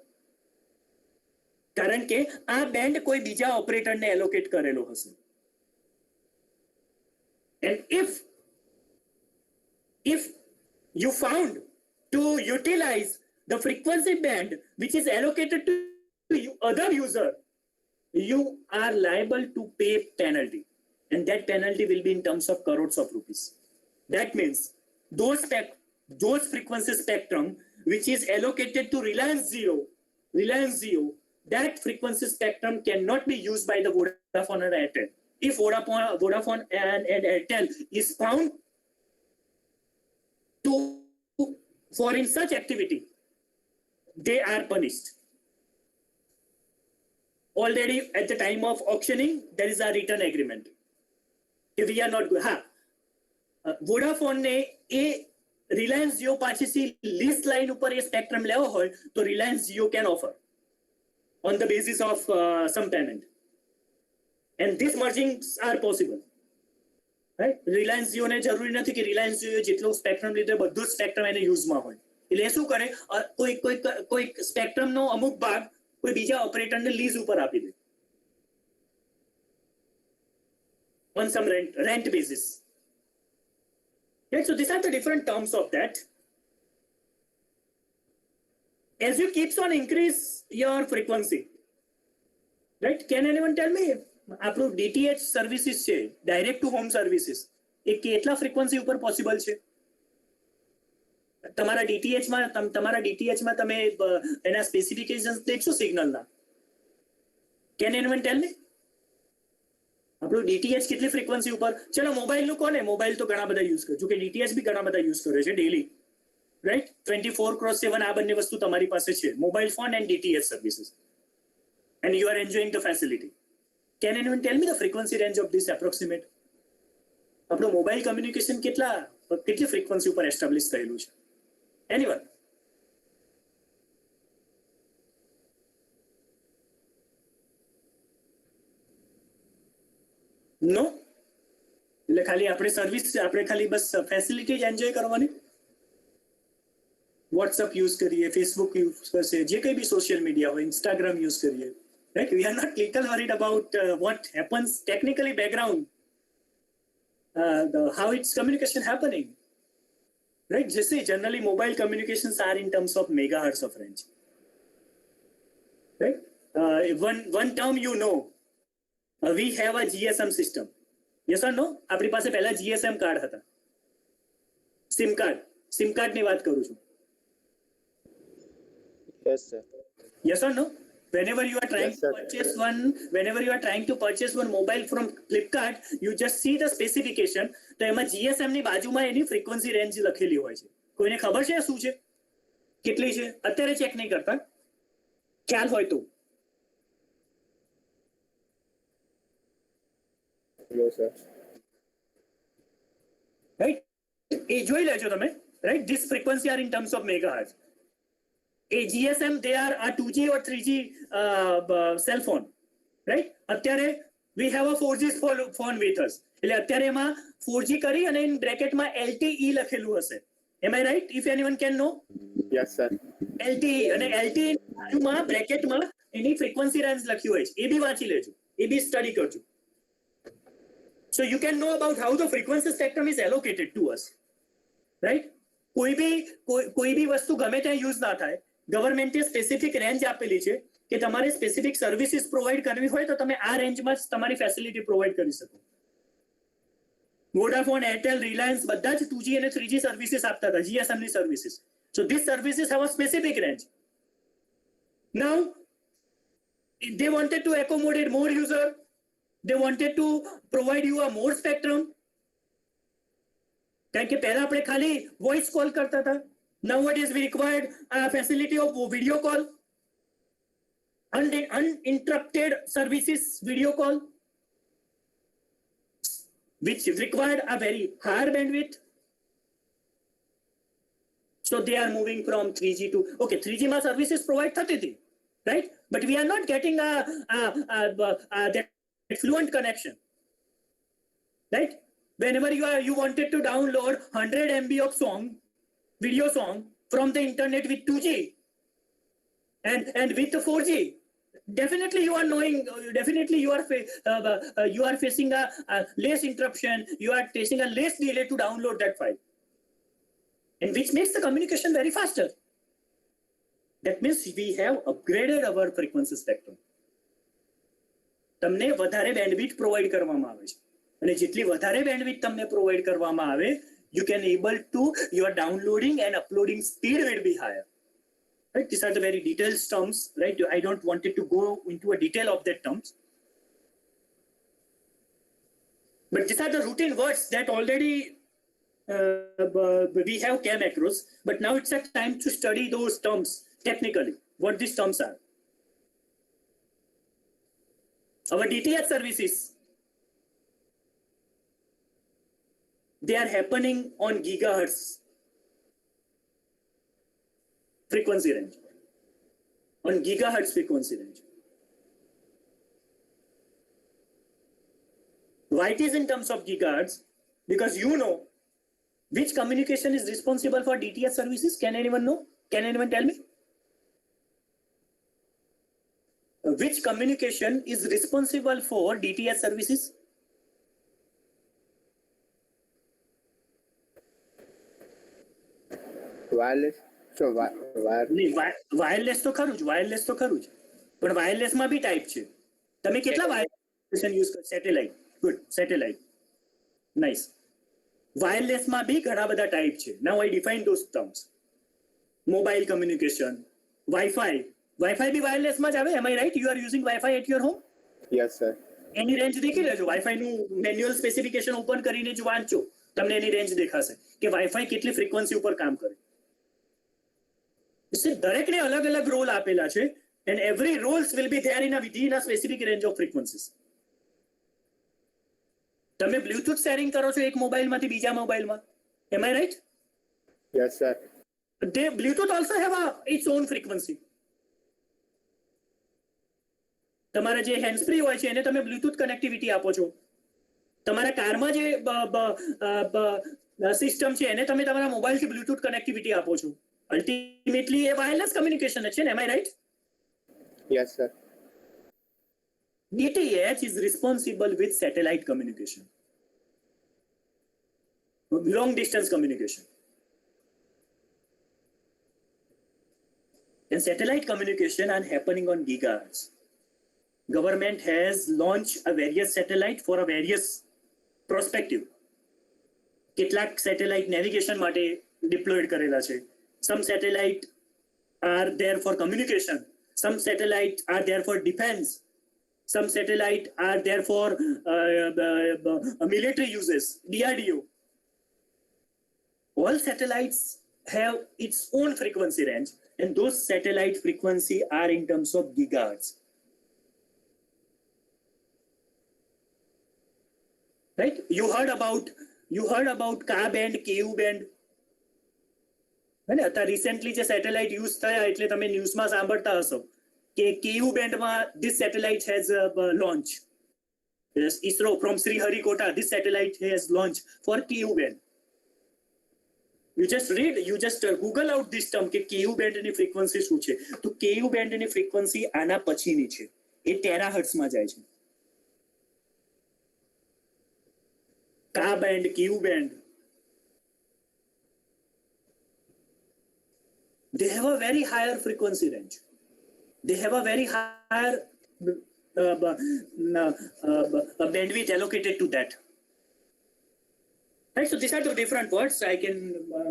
કારણ કે આ બેન્ડ કોઈ બીજા ઓપરેટરને એલોકેટ કરેલો હશે. And if you found to utilize the frequency band which is allocated to other user, you are liable to pay penalty, and that penalty will be in terms of crores of rupees. That means those frequency spectrum which is allocated to Reliance Jio, that frequency spectrum cannot be used by the Vodafone and Airtel. If Vodafone and Airtel is found for in such activity, they are punished. Already at the time of auctioning, there is a written agreement. If we are not good, Vodafone ने ए Reliance Jio पासेથી list line ઉપર એ spectrum લેવો હોય તો Reliance Jio can offer on the basis of some payment. And these mergings are possible. Right? Reliance Jio ને જરૂરી નથી કે Reliance Jio જેટલો સ્પેક્ટ્રમ લીધો બધું સ્પેક્ટ્રમ એને યુઝમાં હોય. એટલે શું કરે, કોઈ સ્પેક્ટ્રમનો અમુક ભાગ કોઈ બીજા ઓપરેટરને લીઝ ઉપર આપી દે on some rent basis. Right? So these are the different terms of that. As you keeps on increase your frequency, right? Can anyone tell me આપણું DTH સર્વિસીસ છે, ડાયરેક્ટ ટુ હોમ સર્વિસીસ, એ કેટલા frequency ઉપર possible છે? તમારા DTH માં તમે એના specifications દેખશો સિગ્નલના. Can anyone tell me? આપણું DTH કેટલી ફ્રીક્વન્સી ઉપર? ચલો મોબાઈલનું કોને, મોબાઈલ તો ઘણા બધા યુઝ કરે, જો કે DTH બી ઘણા બધા યુઝ કરે છે ડેલી, રાઈટ? 24/7 આ બંને વસ્તુ તમારી પાસે છે, mobile phone and DTH services, and you are enjoying the facility. Can anyone tell me the frequency range of this approximate? આપણું મોબાઈલ કમ્યુનિકેશન કેટલી ફ્રીક્વન્સી ઉપર એસ્ટાબ્લિશ થયેલું છે? Anyone? No? એટલે ખાલી આપણે સર્વિસ, આપણે ખાલી બસ ફેસિલિટી જ એન્જોય કરવાની? WhatsApp use કરીએ, Facebook use કરશે, જે કંઈ બી સોશિયલ મીડિયા હોય, Instagram use કરીએ, right? We are not little worried about what happens technically background, how it's communication happening, right? Just say generally mobile communications are in terms of megahertz of range, right? One term you know, we have a GSM system. Yes or no? આપણી પાસે પહેલા GSM card હતા, sim card ની વાત કરું છું. Yes, sir. Yes or no? Whenever you are trying Yes, to sir. purchase one mobile from Flipkart, you just see the specification. તો એમાં GSM ની બાજુમાં એની frequency range લખેલી હોય છે. કોઈને ખબર છે શું છે, કેટલી છે? અત્યારે ચેક નહીં કરતા, ખ્યાલ હોય તો. No, sir. Right? એ જોઈ લેજો તમે, right? This frequency are in terms of megahertz. A GSM, they are a 2G or 3G cell phone, right? અત્યારે we have a 4G phone with us. એટલે અત્યારે એમાં 4G કરી અને in bracket માં LTE લખેલું હશે. Am I right? If anyone can know? Yes, sir. LTE અને LTE બાજુમાં bracket માં એની frequency range લખ્યું હોય છે. એ બી વાંચી લેજો, એ બી સ્ટડી કરજો. So you can know about how the frequency spectrum is allocated to us, right? કોઈ બી વસ્તુ ગમે ત્યાં યુઝ ના થાય. ગવર્મેન્ટે સ્પેસિફિક રેન્જ આપેલી છે કે તમારે સ્પેસિફિક સર્વિસીસ પ્રોવાઈડ કરવી હોય તો તમે આ રેન્જમાં જ તમારી ફેસિલિટી પ્રોવાઈડ કરી શકો. વોડાફોન, એરટેલ, રિલાયન્સ બધા જ 2G અને 3G સર્વિસીસ આપતા હતા, GSM ની services. So these services have a specific range. Now they wanted to accommodate more user, they wanted to provide you a more spectrum. કારણ કે પહેલા આપણે ખાલી વોઇસ કોલ કરતા હતા. Nowadays we required a facility of video call, uninterrupted services video call, which required a very higher bandwidth. So they are moving from 3G to, okay, 3G ma services provide thati thi, right? But we are not getting that fluent connection, right? Whenever you wanted to download 100 MB of video song from the internet with 2G and with the 4G, definitely you are knowing, definitely you are facing a less interruption, you are facing a less delay to download that file, and which makes the communication very faster. That means we have upgraded our frequency spectrum. તમને વધારે bandwidth provide કરવામાં આવે છે, અને જેટલી વધારે bandwidth તમને provide કરવામાં આવે, you can able to, your downloading and uploading speed will be higher, right? These are the very detailed terms, right? I don't want it to go into a detail of that terms, but these are the routine words that already we have came across, but now it's a time to study those terms technically, what these terms are. Our DTH services, they are happening on gigahertz frequency range, on gigahertz frequency range. Why it is in terms of gigahertz? Because you know which communication is responsible for DTH services. Can anyone know? Can anyone tell me? Which communication is responsible for DTH services? Wireless. So wireless તો ખરું જ, પણ વાયરલેસમાં બી type છે. તમે કેટલા wireless use કરો? Satellite. Good, satellite. Nice. વાયરલેસમાં બી ઘણા બધા ટાઈપ છે. Now I define those terms. Mobile communication, WiFi બી વાયરલેસમાં જ આવે. Am I right? You are using WiFi at your home? yes, sir. એની રેન્જ દેખી લેજો. વાઈફાઈનું મેન્યુઅલ સ્પેસિફિકેશન ઓપન કરીને જ વાંચો, તમને એની રેન્જ દેખાશે કે વાઈફાઈ કેટલી ફ્રીક્વન્સી ઉપર કામ કરે. દરેકને અલગ અલગ રોલ આપેલા છે, and every roles will be there within a specific range of frequencies. તમે બ્લૂટૂથ શેરિંગ કરો છો એક મોબાઈલમાંથી બીજા મોબાઈલમાં, am I right? Yes, sir. They Bluetooth also have its own frequency. તમારા જે હેન્ડ્સ ફ્રી હોય છે એને તમે બ્લૂટૂથ કનેક્ટિવિટી આપો છો. તમારા કારમાં જે સિસ્ટમ છે એને તમે તમારા મોબાઈલથી બ્લૂટૂથ કનેક્ટિવિટી આપો છો. અલ્ટિમેટલી એ વાયરલેસ કમ્યુનિકેશન છે ને, am I right? Yes, sir. DTH is responsible with satellite communication, long distance communication. And satellite communication are happening on gigahertz. Government has launched a various satellite for a various perspective. કેટલાક satellite navigation માટે deployed કરેલા છે. Some satellite are there for communication. Some satellites are there for defense. Some satellites are there for military uses, DRDO. All satellites have its own frequency range, and those satellite frequency are in terms of gigahertz. Right? You heard about Ka band, Ku band. Recently જે satellite use થયા એટલે તમે ન્યૂઝમાં સાંભળતા હશો કે KU બેન્ડમાં this satellite has launched. Yes, ISRO from Sriharikota, this satellite has launched for KU band. You just Google out this term કે KU band ની frequency શું છે. તો KU band ની frequency આના પછીની છે. એ ટેરાહર્ટ્ઝમાં જાય છે. Ka band, KU band. They have a very higher frequency range. They have a very higher bandwidth allocated to that. Right, so these are the different words. I can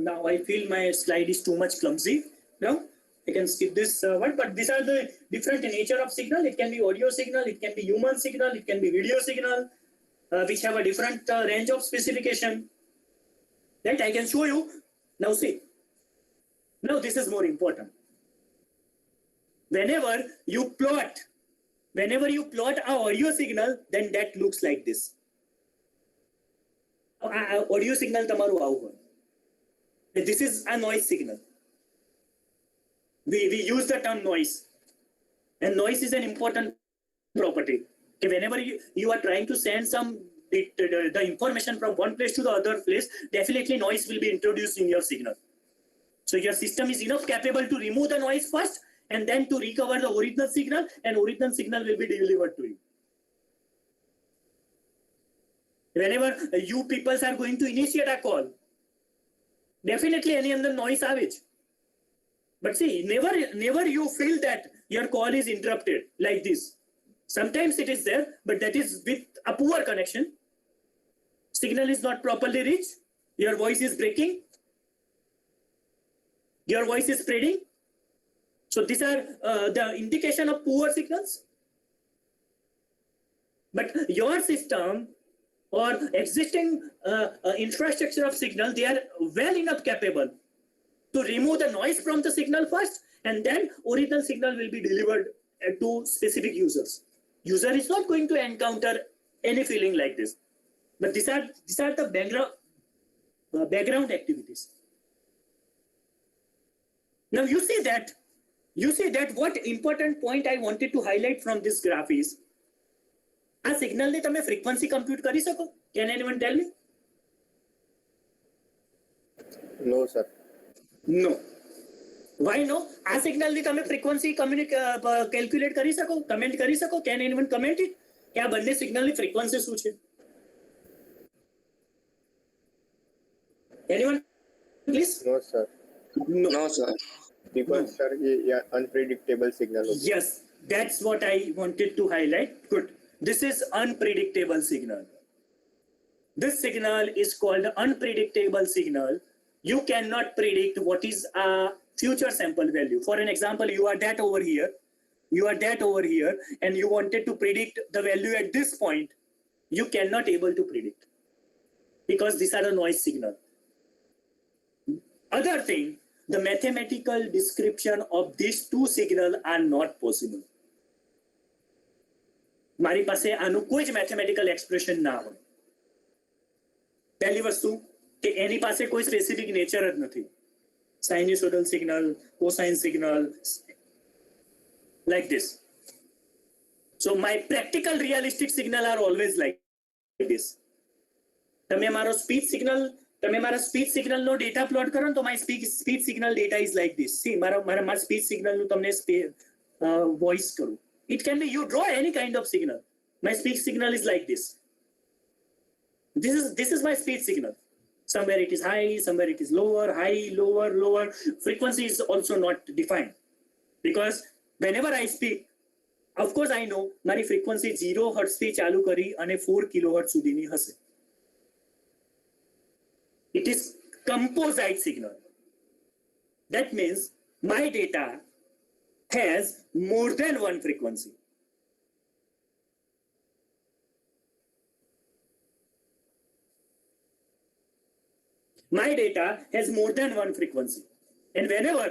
now I feel my slide is too much clumsy. Now I can skip this word, but these are the different nature of signal. It can be audio signal, it can be human signal, it can be video signal, which have a different range of specification. Right, I can show you. Now see. Now this is more important. Whenever you plot an audio signal, then that looks like this. Audio signal tamaru આવું હોય. This is a noise signal. We use the term noise, and noise is an important property. Okay, whenever you are trying to send the information from one place to the other place, definitely noise will be introduced in your signal. So your system is enough capable to remove the noise first and then to recover the original signal, and original signal will be delivered to you. Whenever you people are going to initiate a call, definitely any other noise avage. But see, never you feel that your call is interrupted like this. Sometimes it is there, but that is with a poor connection. Signal is not properly reached. Your voice is breaking. Your voice is spreading. So these are the indication of poor signals. But your system or existing infrastructure of signal, they are well enough capable to remove the noise from the signal first, and then original signal will be delivered to specific users. User is not going to encounter any feeling like this. But these are the background activities. Now you see that what important point I wanted to highlight from this graph is, આ signal ની તમે frequency compute કરી શકો? Can anyone tell me? No, sir. No. Why no? આ signal ની તમે frequency calculate કરી શકો? કમેન્ટ કરી શકો? Can anyone comment it? કે આ બંને સિગ્નલ ની ફ્રીક્વન્સી શું છે? Anyone, please? No, sir. No, sir. Because, sir, unpredictable signal. Yes, that's what I wanted to highlight. Good. This is unpredictable signal. This signal is called unpredictable signal. You cannot predict what is a future sample value. For an example, you are that over here, and you wanted to predict the value at this point. You cannot able to predict because these are a noise signal. Other thing, the mathematical description of these two signals are not possible. મારી પાસે આનું કોઈ જ mathematical expression ના હોય. પહેલી વસ્તુ કે એની પાસે કોઈ સ્પેસિફિક નેચર જ નથી. Sinusoidal signal, cosine signal, like this. So my practical realistic signal are always like this. તમે મારો સ્પીચ સિગ્નલ તમે મારા સ્પીચ સિગ્નલ નો ડેટા પ્લોટ કરો ને તો my speech signal data is like this. C મારા સ્પીચ સિગ્નલ નું તમને વોઇસ કરું. It can be you draw any kind of signal. My speech signal is like this. This is my speech signal. Somewhere it is high, somewhere it is lower, high, lower, lower. Frequency is also not defined because whenever I speak, of course I know મારી frequency 0 hertz થી ચાલુ કરી અને 4 kilohertz સુધીની હશે. It is composite signal. That means my data has more than one frequency. My data has more than one frequency. And whenever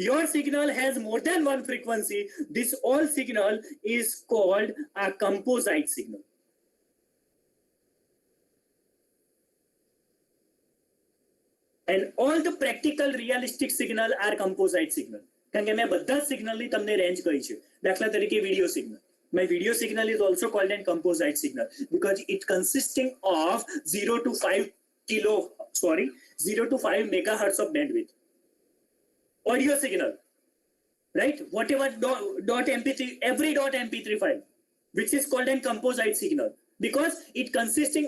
your signal has more than one frequency, this all signal is called a composite signal. And all the practical realistic signal are composite signal. કારણ કે મેં બધા સિગ્નલની તમને range કહી છે. દાખલા તરીકે video signal. My video signal is also called a composite signal because it consisting of 0 to 5 megahertz of bandwidth. Audio signal, right? Whatever dot mp3, every dot mp3 file, which is called a composite signal because it consisting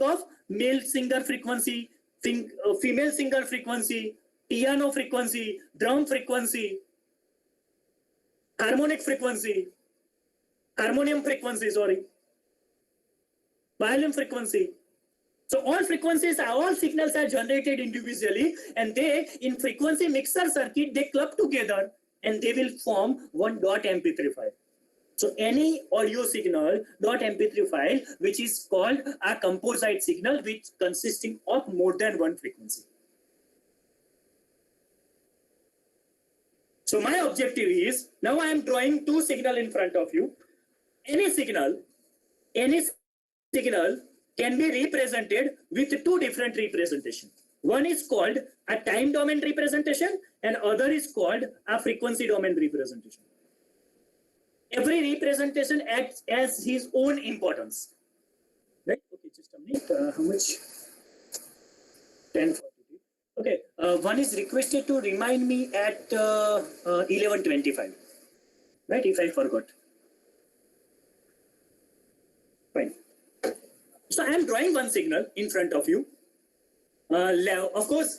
of male singer frequency, female singer frequency, piano frequency, drum frequency, harmonium frequency, violin frequency. So all signals are generated individually and they in frequency mixer circuit they club together and they will form one .mp3 file. So any audio signal .mp3 file which is called a composite signal which consisting of more than one frequency. So my objective is, now I am drawing two signal in front of you. Any signal can be represented with two different representation. One is called a time domain representation and other is called a frequency domain representation. Every representation acts as his own importance. Right? Okay, just a minute. How much? 10:42. Okay, one is requested to remind me at 11:25. Right, if I forgot. Fine. So I am drawing one signal in front of you. Of course,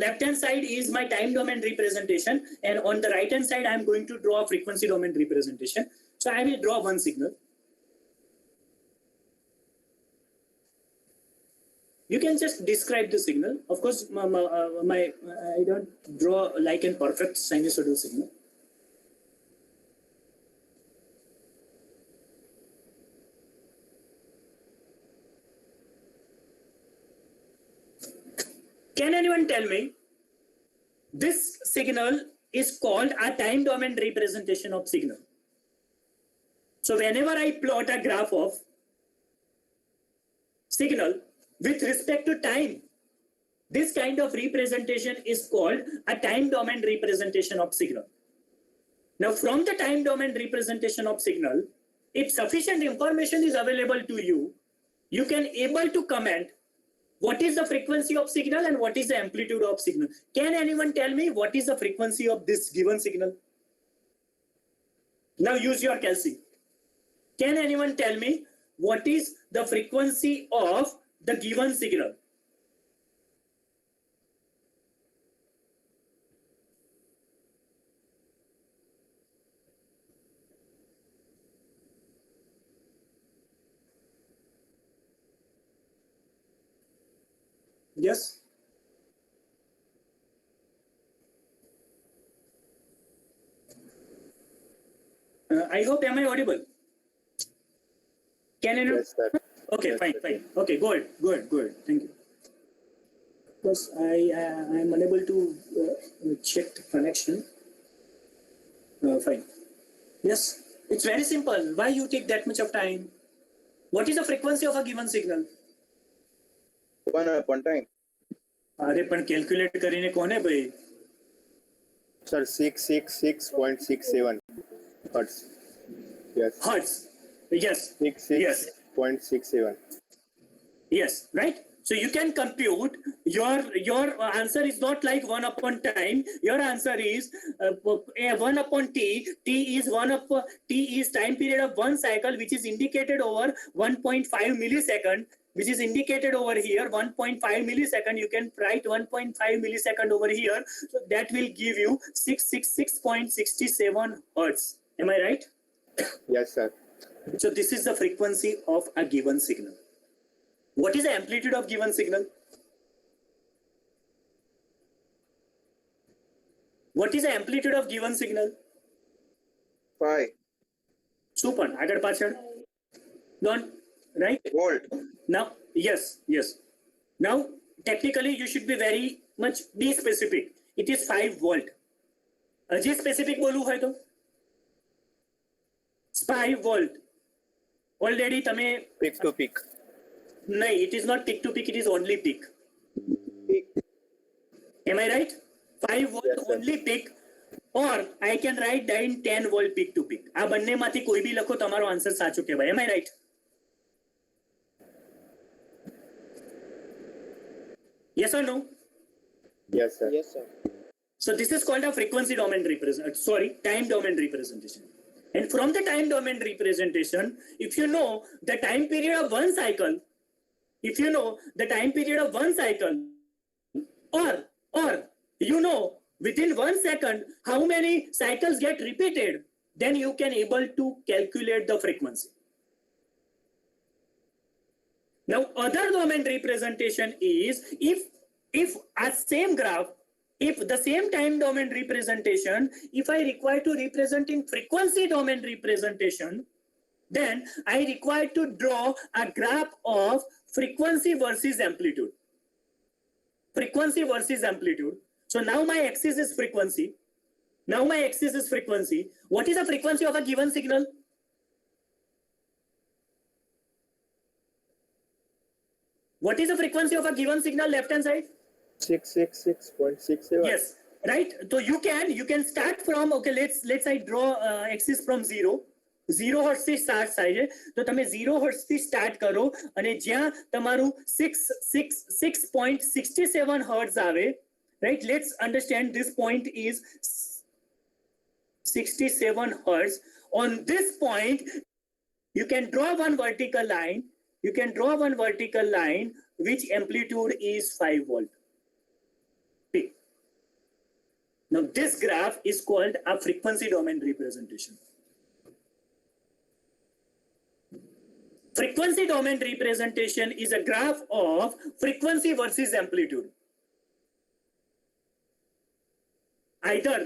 left hand side is my time domain representation and on the right hand side I am going to draw a frequency domain representation. So I will draw one signal. You can just describe the signal. Of course, I don't draw like a perfect sinusoidal signal. Can anyone tell me this signal is called a time domain representation of signal? So whenever I plot a graph of signal with respect to time, this kind of representation is called a time domain representation of signal. Now from the time domain representation of signal, if sufficient information is available to you, you can able to comment what is the frequency of signal and what is the amplitude of signal. Can anyone tell me what is the frequency of this given signal? Now use your calci. Can anyone tell me what is the frequency of the given signal? Yes. I hope am I audible? Can anyone? Yes, sir. Okay, Yes, fine, sir. fine. Okay, go ahead. Thank you. Because I am unable to check the connection. Fine. Yes, it's very simple. Why you take that much of time? What is the frequency of a given signal? 1 upon time. अरे पण calculate કરીને કોને ભાઈ? Sir, 666.67 hertz. Yes. Hertz. Yes. 666.67. Yes, right? So you can compute your answer is not like 1 upon time. Your answer is 1 upon t. T is time period of one cycle, which is indicated over 1.5 millisecond, which is indicated over here 1.5 millisecond. You can write 1.5 millisecond over here. So that will give you 666.67 hertz. Am I right? Yes, sir. So this is the frequency of a given signal. What is the amplitude of given signal? What is the amplitude of given signal? 5 Super. Agar pachad. Don't, right? volt. Now, yes. Now, technically, you should be very much be specific. It is 5 volt. Aji specific bolu hai to 5 volt. Already tame. Peak to peak. No, it is not peak to peak. It is only peak. Peak. Am I right? 5 volt Yes, sir. only peak, or I can write down 10 volt peak to peak. આ બંનેમાંથી કોઈ બી લખો તમારો answer સાચો કહેવાય. Am I right? Yes or no? Yes, sir. Yes, sir. So this is called a frequency domain time domain representation. And from the time domain representation, if you know the time period of one cycle, or you know within 1 second how many cycles get repeated, then you can able to calculate the frequency. Now other domain representation is if a same graph, if the same time domain representation, if I require to represent in frequency domain representation, then I require to draw a graph of frequency versus amplitude. Frequency versus amplitude. So now my axis is frequency. What is the frequency of a given signal? What is the frequency of a given signal left hand side? 666.67. Yes, right. So you can start from, okay, let's I draw axis from 0 hertz થી start થાય છે. તો તમે 0 hertz થી start કરો અને જ્યાં તમારું 6.67 hertz આવે, right? Let's understand this point is 67 hertz. On this point, you can draw one vertical line. Which amplitude is 5 volt. Now this graph is called a frequency domain representation. Frequency domain representation is a graph of frequency versus amplitude. Either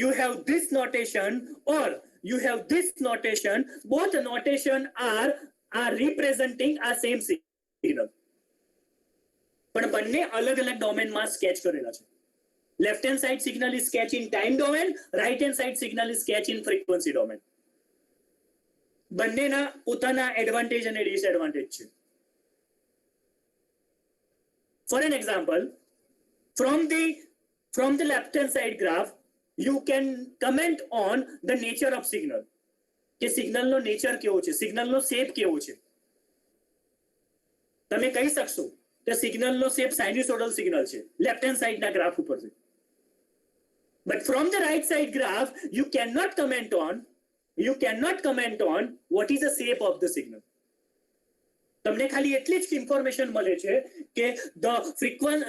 you have this notation or you have this notation. Both notation are representing a same signal. પણ બંને અલગ અલગ ડોમેનમાં sketch કરેલા છે. Left hand side signal is sketched in time domain, right hand side signal is sketched in frequency domain. બંનેના પોતાના advantage અને ડિસએડવાન્ટેજ છે. For an example, from the left hand side graph, you can comment on the nature of signal. કે સિગ્નલનો nature કેવો છે, સિગ્નલનો shape કેવો છે. તમે કહી શકશો કે સિગ્નલનો શેપ સાઇન્યુસોઇડલ સિગ્નલ છે લેફ્ટ હેન્ડ સાઇડના ગ્રાફ ઉપર છે. But from the right side graph, you cannot comment on what is the shape of the signal. તમને ખાલી એટલી જ ઇન્ફોર્મેશન મળે છે કે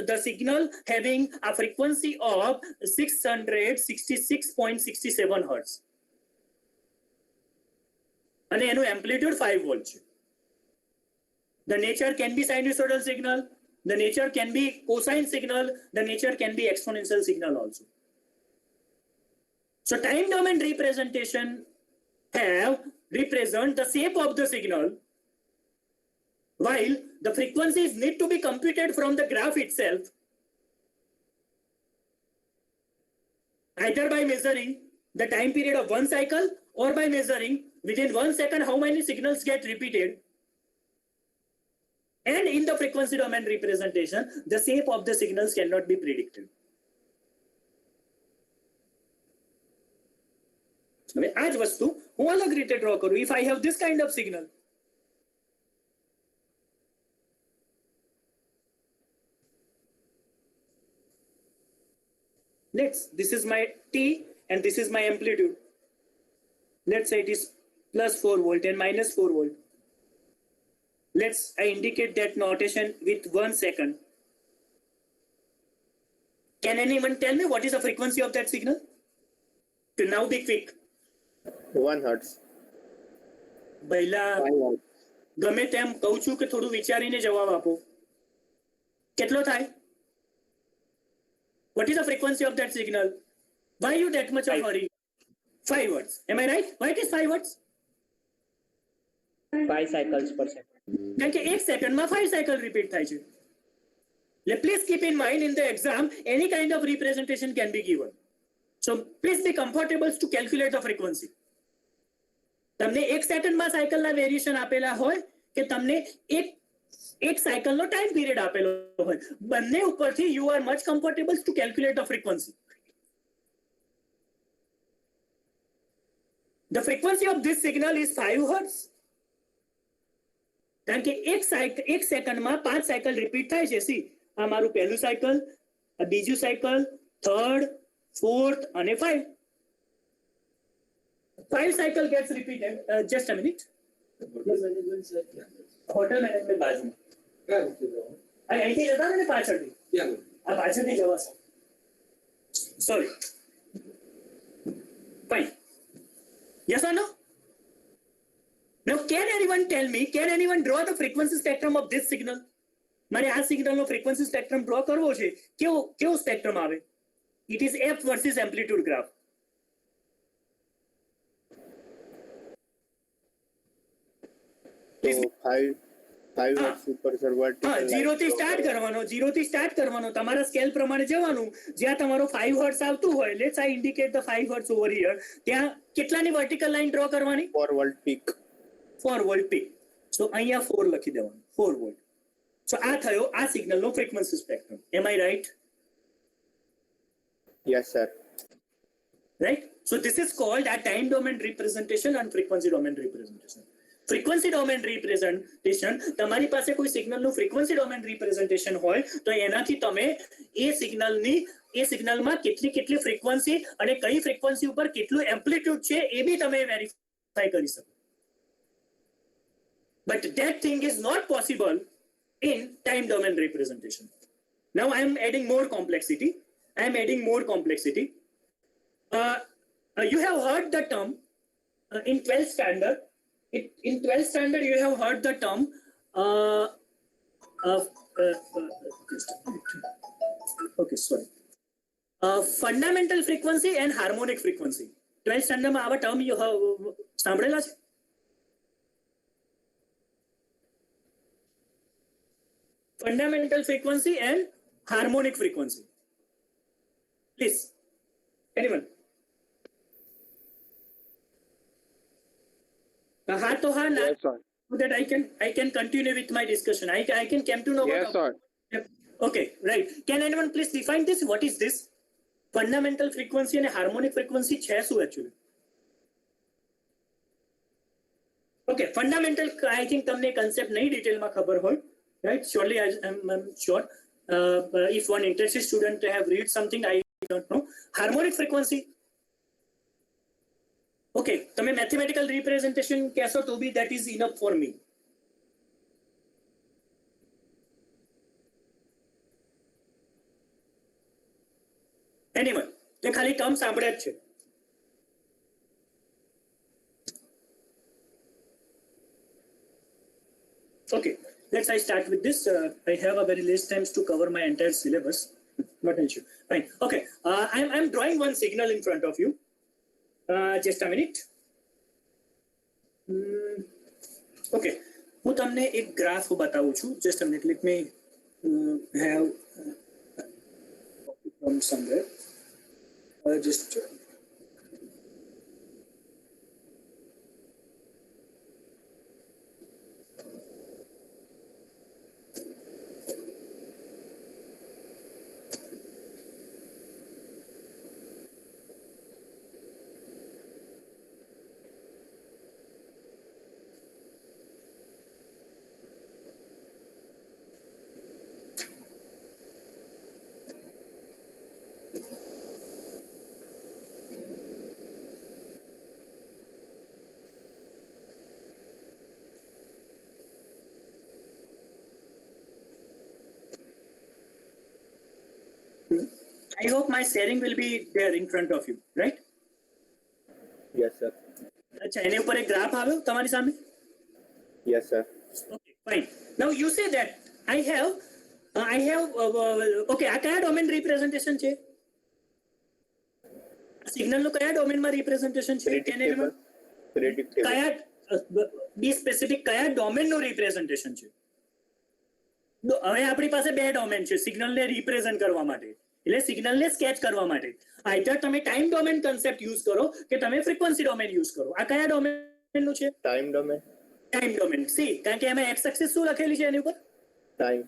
the signal having a frequency of 666.67 hertz. અને એનું એમ્પ્લિટ્યુડ 5 વોલ્ટ છે. The nature can be sinusoidal signal, the nature can be cosine signal, the nature can be exponential signal also. So time domain representation represent the shape of the signal, while the frequencies need to be computed from the graph itself, either by measuring the time period of one cycle or by measuring within 1 second how many signals get repeated. And in the frequency domain representation, the shape of the signals cannot be predicted. હવે આ જ વસ્તુ હું અલગ રીતે draw કરું. If I have this kind of signal, this is my T and this is my amplitude. Let's say it is plus 4 volt and minus 4 volt. I indicate that notation with 1 second. Can anyone tell me what is the frequency of that signal? To now be quick. 1 hertz. પહેલા ગમે તેમ કહું છું કે થોડું વિચારીને જવાબ આપો. કેટલો થાય? What is the frequency of that signal? Why you that much of hurry? 5 hertz. Am I right? Why it is 5 hertz? 5 cycles per second. કારણ કે 1 સેકન્ડમાં 5 સાયકલ રિપીટ થાય છે. Please keep in mind in the exam any kind of representation can be given. So please be comfortable to calculate the frequency. તમને 1 સેકન્ડમાં સાયકલના variation આપેલા હોય કે તમને એક સાયકલનો ટાઈમ પીરિયડ આપેલો હોય, બંને ઉપરથી you are much comfortable to calculate the frequency. The frequency of this signal is 5 hertz. કારણ કે 1 સેકન્ડમાં 5 સાયકલ રિપીટ થાય છે. સી આ મારું પહેલું સાયકલ, આ બીજું સાયકલ, થર્ડ, ફોર્થ અને 5. 5 cycle gets repeated. Just a minute. Hotel management બાજુ. અહીંથી જતા ને પાછળથી. આ પાછળથી જવા. Sorry. Fine. Yes or no? Now, can anyone tell me? Can anyone draw the frequency spectrum of this signal? મારે આ સિગ્નલનો frequency spectrum draw કરવો છે. કેવો spectrum આવે? It is F versus amplitude graph. So 5 hertz ઉપર sir vertical 0 થી start કરવાનો તમારા સ્કેલ પ્રમાણે જવાનું. જ્યાં તમારો 5 હર્ટ્ઝ આવતું હોય, let's I indicate the 5 hertz over here, ત્યાં કેટલાની વર્ટિકલ લાઈન ડ્રો કરવાની? 4 volt peak. 4 volt peak. So અહીંયા 4 લખી દેવાનું, 4 વોલ્ટ. સો આ થયો આ સિગ્નલનો frequency spectrum. Am I right? Yes sir. Right? So this is called a time domain representation and frequency domain representation. Frequency domain representation, તમારી પાસે કોઈ સિગ્નલનું frequency domain representation હોય તો એનાથી તમે એ સિગ્નલમાં કેટલી ફ્રીક્વન્સી અને કઈ ફ્રીક્વન્સી ઉપર કેટલું એમ્પ્લિટ્યુડ છે એ બી તમે વેરીફાઈ કરી શકો. But that thing is not possible in time domain representation. Now I am adding more complexity. You have heard the term in 12th standard. In 12th standard, you have heard the term fundamental frequency and harmonic frequency. 12th standard માં આવા term you have સાંભળેલા છે? Fundamental frequency and harmonic frequency. Please, anyone? हाँ तो हाँ ना. Yes, sir. So that I can continue with my discussion. I can come to know. Yes, sir. Okay, right. Can anyone please define this? What is this? Fundamental frequency and harmonic frequency છે શું actually? Okay, fundamental I think તમને concept નહીં detail માં ખબર હોય, right? Surely I'm sure. If one interested student have read something, I don't know. Harmonic frequency. Okay, તમે mathematical representation કહેશો તો બી that is enough for me. Anyone? તે ખાલી ટર્મ સાંભળ્યા જ છે. Okay, let's I start with this. I have a very less times to cover my entire syllabus. Not an issue. Fine. Okay, I'm drawing one signal in front of you. Just a minute. Okay, હું તમને એક graph બતાવું છું. Just a minute. Let me have from somewhere. Just I hope my sharing will be there in front of you, right? Yes, sir. અચ્છા એની ઉપર એક graph આવ્યો તમારી સામે. Yes, sir. Okay, fine. Now you say that I have okay, આ કયા domain representation છે? Signal નું કયા ડોમેનમાં રિપ્રેઝન્ટેશન છે? Predictable. Predictable. કયા બી સ્પેસિફિક કયા ડોમેન નું રિપ્રેઝન્ટેશન છે? હવે આપણી પાસે બે ડોમેન છે સિગ્નલ ને રિપ્રેઝન્ટ કરવા માટે, એટલે સિગ્નલ ને સ્કેચ કરવા માટે. આઈધર તમે ટાઈમ ડોમેન કન્સેપ્ટ યુઝ કરો કે તમે ફ્રીક્વન્સી ડોમેન યુઝ કરો. આ કયા ડોમેન નું છે? Time domain. Time domain. C, કારણ કે એમાં એક્સ એક્સિસ શું લખેલી છે એની ઉપર? Time.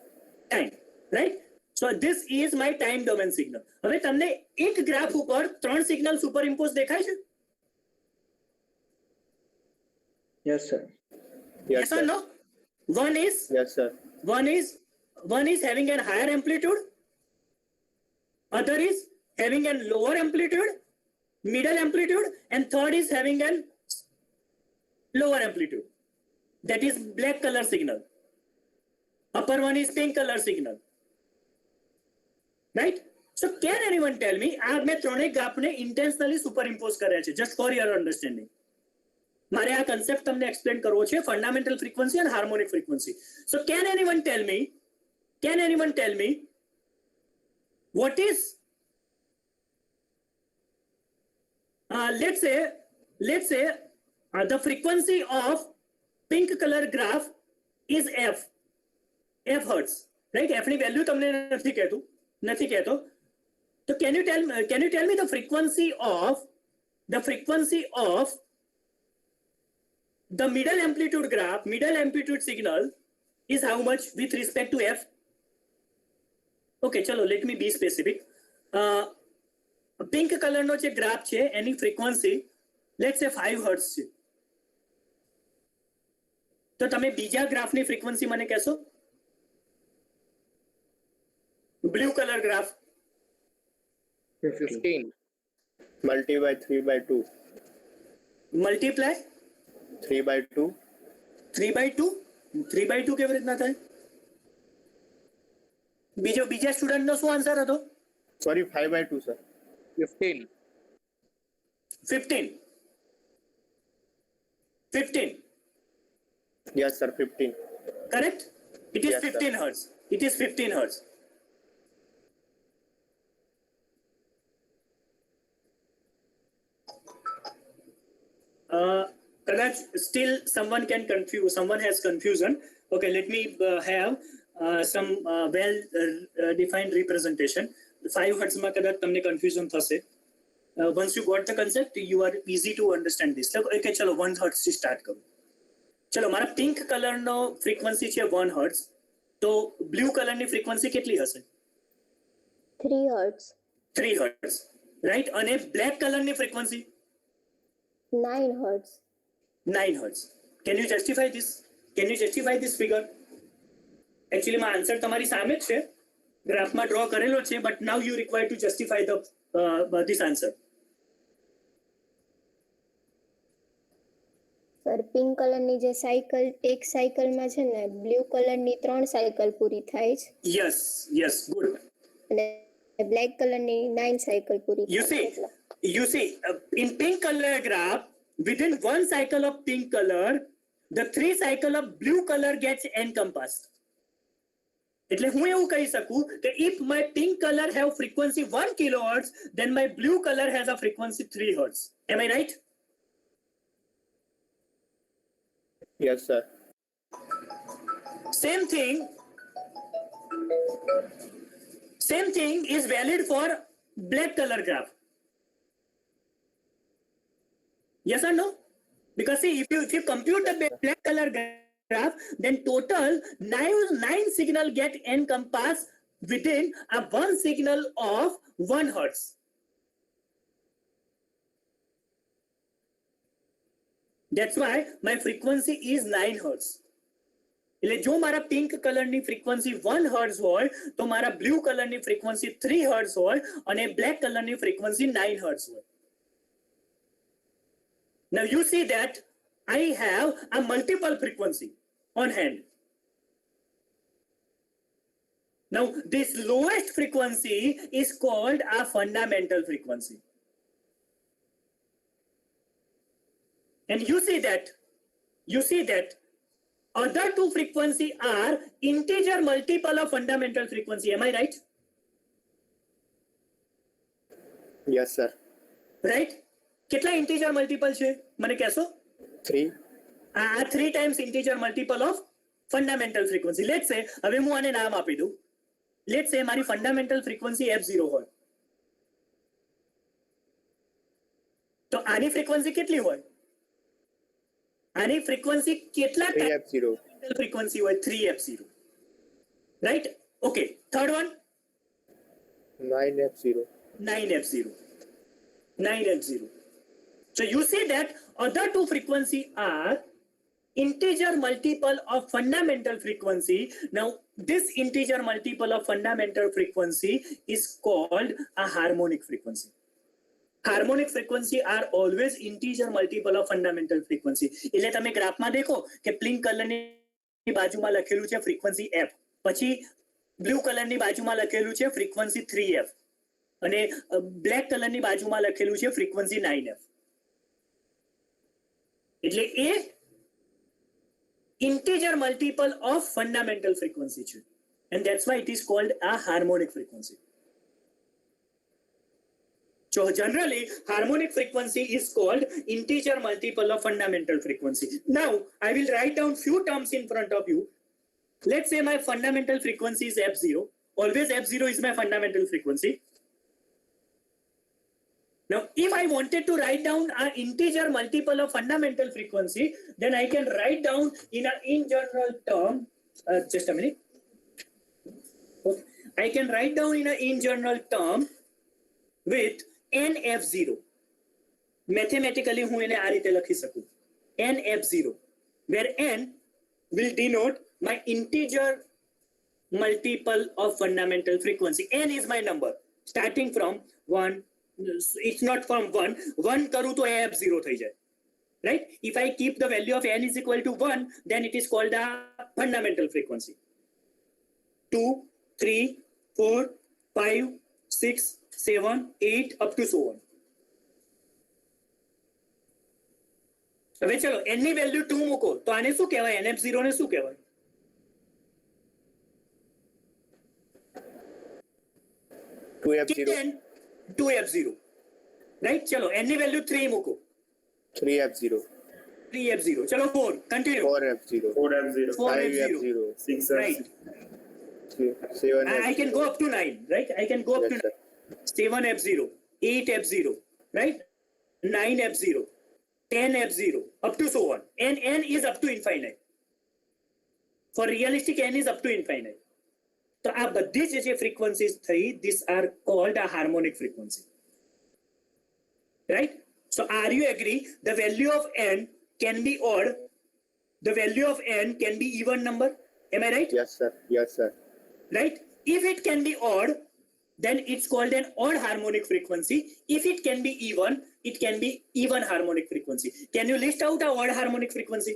Time, right? So this is my time domain signal. હવે તમને એક ગ્રાફ ઉપર ત્રણ સિગ્નલ સુપર ઇમ્પોઝ દેખાય છે? Yes, sir. Yes, Yes or sir. no? One is having a higher amplitude, other is having a lower amplitude, middle amplitude, and third is having a lower amplitude. That is black color signal. Upper one is pink color signal. Right? So can anyone tell me, આ મેં ત્રણેય ગ્રાફને intentionally superimpose કર્યા છે, just for your understanding. મારે આ concept તમને explain કરવો છે, ફંડામેન્ટલ ફ્રીક્વન્સી અને harmonic frequency. So can anyone tell me what is let's say the frequency of pink color graph is f hertz, right? f ની value તમને નથી કહેતો. તો can you tell me the frequency of the middle amplitude graph, middle amplitude signal is how much with respect to f? Okay, chalo, let me be specific. Pink color નો જે graph છે એની frequency let's say 5 hertz છે. તો તમે બીજા ગ્રાફની frequency મને કહેશો? Blue colour graph 15. Multiply 3/2. Multiply 3/2. 3/2 કેવી રીતના થાય? બીજા સ્ટુડન્ટનો શું આન્સર હતો? Sorry, 5/2, sir. 15. 15. Yes, sir. 15. Correct? It is Yes, sir. 15 hertz. It is 15 hertz. Kadaч still someone has confusion. Okay, let me have some well defined representation. 5 hertz માં કદાચ તમને confusion થશે. Once you got the concept, you are easy to understand this. Okay, ચલો 1 hertz થી start કરું. ચલો, મારા pink કલરનો ફ્રીક્વન્સી છે 1 hertz. તો બ્લુ કલરની ફ્રીક્વન્સી કેટલી હશે? 3 hertz. 3 hertz, right? અને બ્લેક કલરની frequency 9 hertz. 9 hertz. Can you justify this figure? Actually, my answer તમારી સામે જ છે, ગ્રાફમાં ડ્રો કરેલો છે, but now you require to justify this answer. Sir, pink કલરની જે સાયકલ એક સાયકલમાં છે ને, બ્લુ કલરની 3 સાયકલ પૂરી થાય છે Yes, good. અને બ્લેક કલરની 9 સાયકલ પૂરી You થાય see, in pink color graph, within one cycle of pink color, the 3 cycle of blue color gets encompassed. એટલે હું એવું કહી શકું કે if my pink color have frequency 1 kilohertz, then my blue color has a frequency 3 hertz. Am I right? Yes, sir. Same thing is valid for black color graph. Yes or no? Because see, if you compute the black color graph, then total 9 signal get encompassed within a one signal of 1 hertz. That's why my frequency is 9 hertz. એટલે જો મારા pink કલરની frequency 1 hertz હોય તો મારા blue કલરની frequency 3 hertz હોય અને બ્લેક કલરની ફ્રીક્વન્સી 9 હર્ટ્ઝ હોય. Now you see that I have a multiple frequency on hand. Now, this lowest frequency is called a fundamental frequency. And you see that other two frequency are integer multiple of fundamental frequency. Am I right? Yes, sir. Right? કેટલા integer multiple છે મને કહેશો? 3. આ 3 times integer multiple of fundamental frequency. Let's say હવે હું આને નામ આપી દઉં. Let's say મારી fundamental frequency f0 હોય. તો આની frequency કેટલી હોય? આની frequency કેટલા 3f0. frequency હોય? 3f0. Right? Okay. Third one? 9f0. 9f0. 9f0. So you see that other two frequency are integer multiple of fundamental frequency. Now this integer multiple of fundamental frequency is called a harmonic frequency. Harmonic frequency are always integer multiple of fundamental frequency. એટલે તમે ગ્રાફમાં દેખો કે pink કલરની બાજુમાં લખેલું છે frequency f, પછી બ્લુ કલરની બાજુમાં લખેલું છે frequency 3f અને બ્લેક કલરની બાજુમાં લખેલું છે frequency 9f. એટલે એ integer multiple of fundamental frequency છે, and that's why it is called a harmonic frequency. So generally harmonic frequency is called integer multiple of fundamental frequency. Now I will write down few terms in front of you. Let's say my fundamental frequency is f0. Always f0 is my fundamental frequency. Now, if I wanted to write down an integer multiple of fundamental frequency, then I can write down in general term. Just a minute. Okay. I can write down in general term with nf0. Mathematically, હું એને આ રીતે લખી શકું. nf0, where n will denote my integer multiple of fundamental frequency. N is my number starting from 1. It's not from 1 કરું તો f0 થઈ જાય, right? If I keep the value of n is equal to 1, then it is called a fundamental frequency. 2, 3, 4, 5, 6, 7, 8 up to so on. હવે ચલો n ની value 2 મૂકો તો આને શું કહેવાય? nf0 ને શું કહેવાય? 2f0. 2f0, right? चलो n ની વેલ્યુ 3 મૂકો. 3f0. 3f0. चलो 4. Continue. 4f0. 4f0. 4f0. 5f0. 6f0. Right. 7f0. I can go up to 9, right? I can go up Yes, to sir. 7f0, 8f0, right? 9f0, 10f0, up to so on. And n is up to infinite. For realistic, n is up to infinite. તો આ બધી જે frequencies થઈ, these are called a harmonic frequency. Right? So are you agree? The value of n can be odd. The value of n can be even number. Am I right? Yes, sir. Yes, sir. Right? If it can be odd, then it's called an odd harmonic frequency. If it can be even, it can be even harmonic frequency. Can you list out a odd harmonic frequency?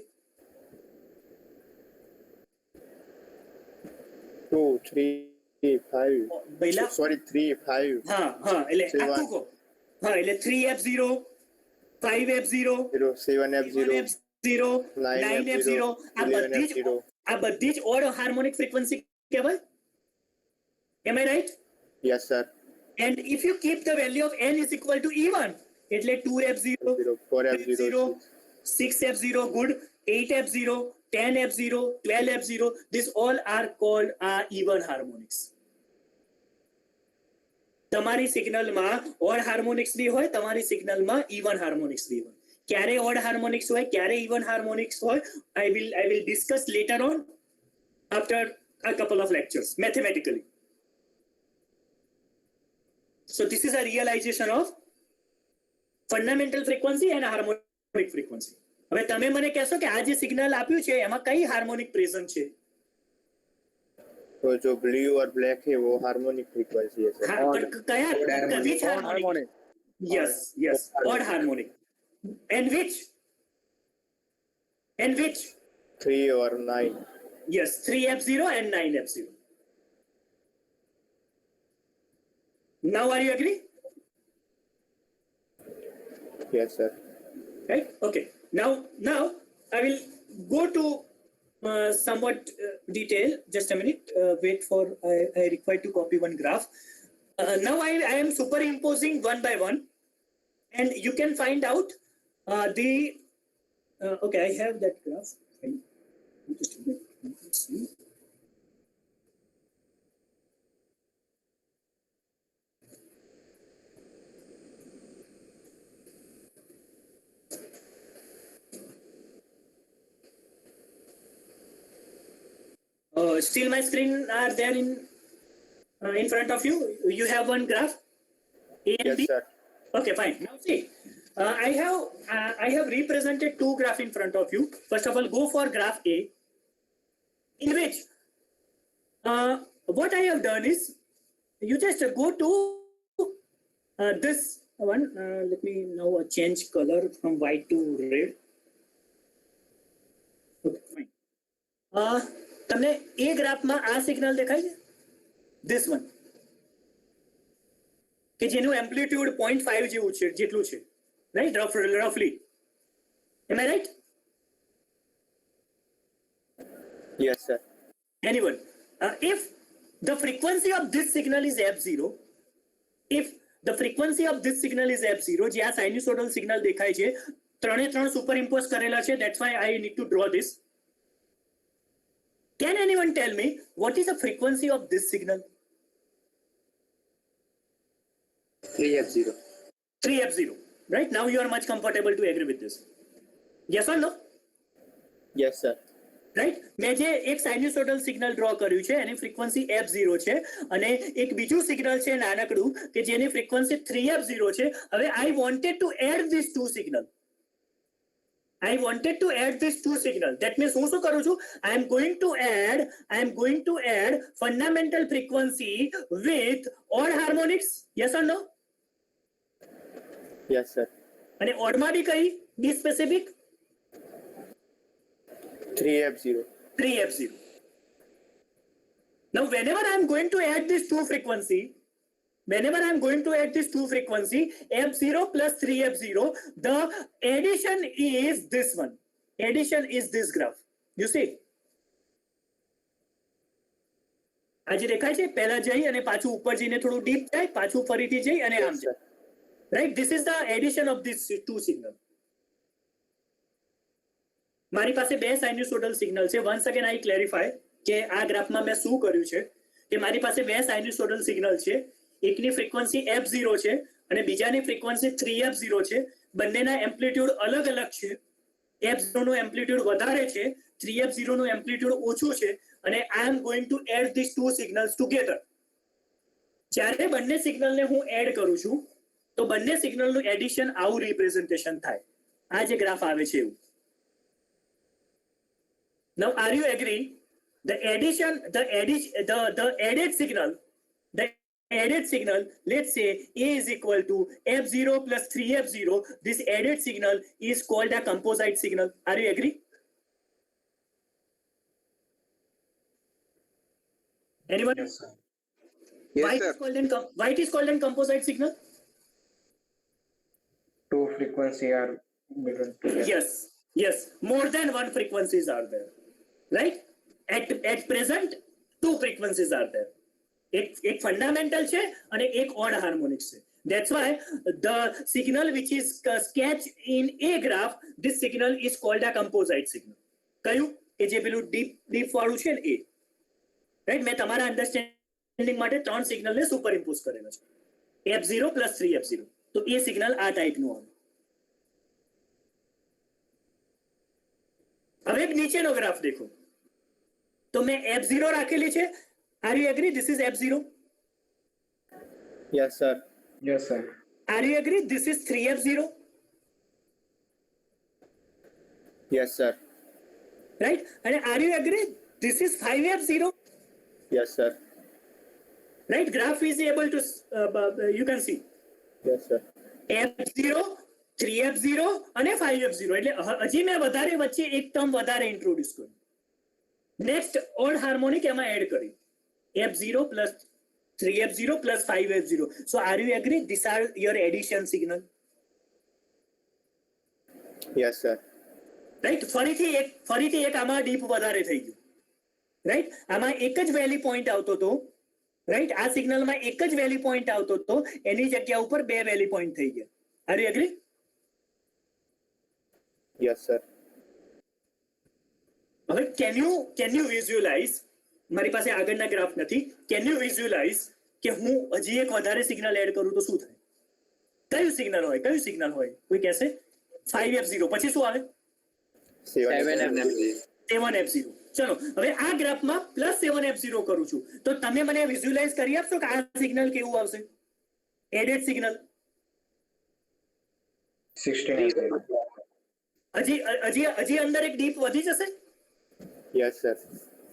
2, 3, 5. પહેલા Sorry, 3, 5. એટલે Seven. આખું કહો. એટલે 3f0, 5f0, 7f0. 7f0, 9f0, આ 11f0. બધી જ odd harmonic frequency કહેવાય. Am I right? Yes, sir. And if you keep the value of n is equal to even, એટલે 2f0, 4f0. 6f0, good, 8f0, 10f0, 12f0, these all are called even harmonics. તમારી સિગ્નલમાં odd harmonics બી હોય, તમારી સિગ્નલમાં even harmonics બી હોય. ક્યારે odd harmonics હોય, ક્યારે ઇવન હાર્મોનિક્સ હોય, I will discuss later on after a couple of lectures mathematically. So this is a realization of fundamental frequency and harmonic frequency. હવે તમે મને કહેશો કે આ જે સિગ્નલ આપ્યું છે એમાં કઈ હાર્મોનિક પ્રેઝન્ટ છે? तो जो ब्लू और ब्लैक है वो हार्मोनिक फ्रीक्वेंसी है सर. હા, પણ કયા which harmonic? Yes, odd harmonic. And which 3 और 9. yes, 3f0 and 9f0. Now are you agree? Yes, sir. Right? Okay. Now I will go to somewhat detail. Just a minute. Wait for I require to copy one graph. Now I am superimposing one by one, and you can find out the. Okay, I have that graph. Just a minute. Let's see. Still my screen are there in front of you. You have one graph A and Yes, B. sir. Okay, fine. Now see, I have represented two graph in front of you. First of all, go for graph A, in which what I have done is you just go to this one. Let me now change color from white to red. Okay, fine. તમને એ ગ્રાફમાં આ signal દેખાય છે this one કે જેનું amplitude 0.5 જેવું છે જેટલું છે right રફલી am I right? Yes, sir. Anyone? If the frequency of this signal is f0, if the frequency of this signal is f0, જે આ સાઇનુસોઇડલ સિગ્નલ દેખાય છે ત્રણે ત્રણ સુપરઇમ્પોઝ કરેલા છે, that's why I need to draw this. Can anyone tell me what is the frequency of this signal? 3F0. 3f0. Right? Now you are much comfortable to agree with this. Yes or no? Yes, sir. Right મેં જે એક sinusoidal signal draw કર્યું છે એની frequency f0 છે અને એક બીજું signal છે નાનકડું કે જેની ફ્રીક્વન્સી 3f0 છે. હવે I wanted to add these two signal. That means હું શું કરું છું? I am going to add fundamental frequency with odd harmonics. Yes or no? Yes, sir. અને odd માં બી કઈ? Be specific. 3F0. 3f0. Now whenever I am going to add this two frequency, f0 plus 3f0, the addition is this one. Addition is this graph. You see? આજે દેખાય છે પહેલા જઈ અને પાછું ઉપર જઈને થોડું ડીપ જાય પાછું ફરીથી જઈ અને આમ Yes, જાય. sir. Right? This is the addition of these two signal. મારી પાસે બે સાઇન્યુસોઇડલ સિગ્નલ છે. વન્સ અગેન આઈ ક્લેરિફાય કે આ ગ્રાફમાં મેં શું કર્યું છે કે મારી પાસે બે સાઇન્યુસોઇડલ સિગ્નલ છે. એકની ફ્રીક્વન્સી f0 છે અને બીજાની ફ્રીક્વન્સી 3f0 છે. બંનેના એમ્પ્લિટ્યુડ અલગ અલગ છે. f0 નું એમ્પ્લિટ્યુડ વધારે છે, 3f0 નું એમ્પ્લિટ્યુડ ઓછું છે અને I am going to add these two signals together. જ્યારે બંને સિગ્નલને હું એડ કરું છું તો બંને સિગ્નલનું એડિશન આવું રિપ્રેઝન્ટેશન થાય. આ જે ગ્રાફ આવે છે એવું. Now, are you agree? The added signal, let's say A is equal to f0 plus 3f0. This added signal is called a composite signal. Are you agree? Anyone? Yes, sir. Yes, Why sir. it is called a composite signal? Two frequency are given together. Yes. More than one frequencies are there. Right? At present, two frequencies are there. एक fundamental છે અને એક odd harmonics છે. That's why the signal which is sketched in a graph, this signal is called a composite signal. કયું? કે જે પેલું deep વાળું છે ને એ. Right? મેં તમારા અંડરસ્ટેન્ડિંગ માટે ત્રણ સિગ્નલને સુપરઇમ્પોઝ કરેલા છે. f0 plus 3f0. તો એ સિગ્નલ આ ટાઈપનું આવે. હવે એક નીચેનો ગ્રાફ દેખો તો મેં f0 રાખેલી છે. Are you agree this is f0? Yes, sir. Yes, sir. Are you agree this is 3f0? Yes, sir. Right? And are you agree this is 5f0? Yes, sir. Right? Graph is able to you can see Yes, sir. f0, 3f0 અને 5f0. એટલે હજી મેં વધારે વચ્ચે એક term વધારે introduce કર્યું. Next odd harmonic એમાં એડ કરી f0 plus 3F0 plus 5F0. So are you agree? These are your addition signal. Yes, sir. Right, ફરીથી એક આમાં ડીપ વધારે થઈ ગયું. રાઈટ, આમાં એક જ વેલી પોઈન્ટ આવતો હતો. રાઈટ, આ સિગ્નલમાં એક જ વેલી પોઈન્ટ આવતો હતો, એની જગ્યા ઉપર બે વેલી પોઈન્ટ થઈ ગયા. Are you agree? Yes, sir. હવે કેન યુ વિઝ્યુઅલાઇઝ, મારી પાસે આગળના ગ્રાફ નથી, કેન યુ વિઝ્યુઅલાઇઝ કે હું હજી એક વધારે સિગ્નલ એડ કરું તો શું થાય? કયું સિગ્નલ હોય? કોઈ કહેશે? 5F0 પછી શું આવે? 7F0. ચલો, હવે આ ગ્રાફમાં પ્લસ 7F0 કરું છું, તો તમે મને વિઝ્યુઅલાઇઝ કરી આપશો કે આ સિગ્નલ કેવું આવશે? Added signal 16. હજી અંદર એક ડીપ વધી જશે. Yes, sir.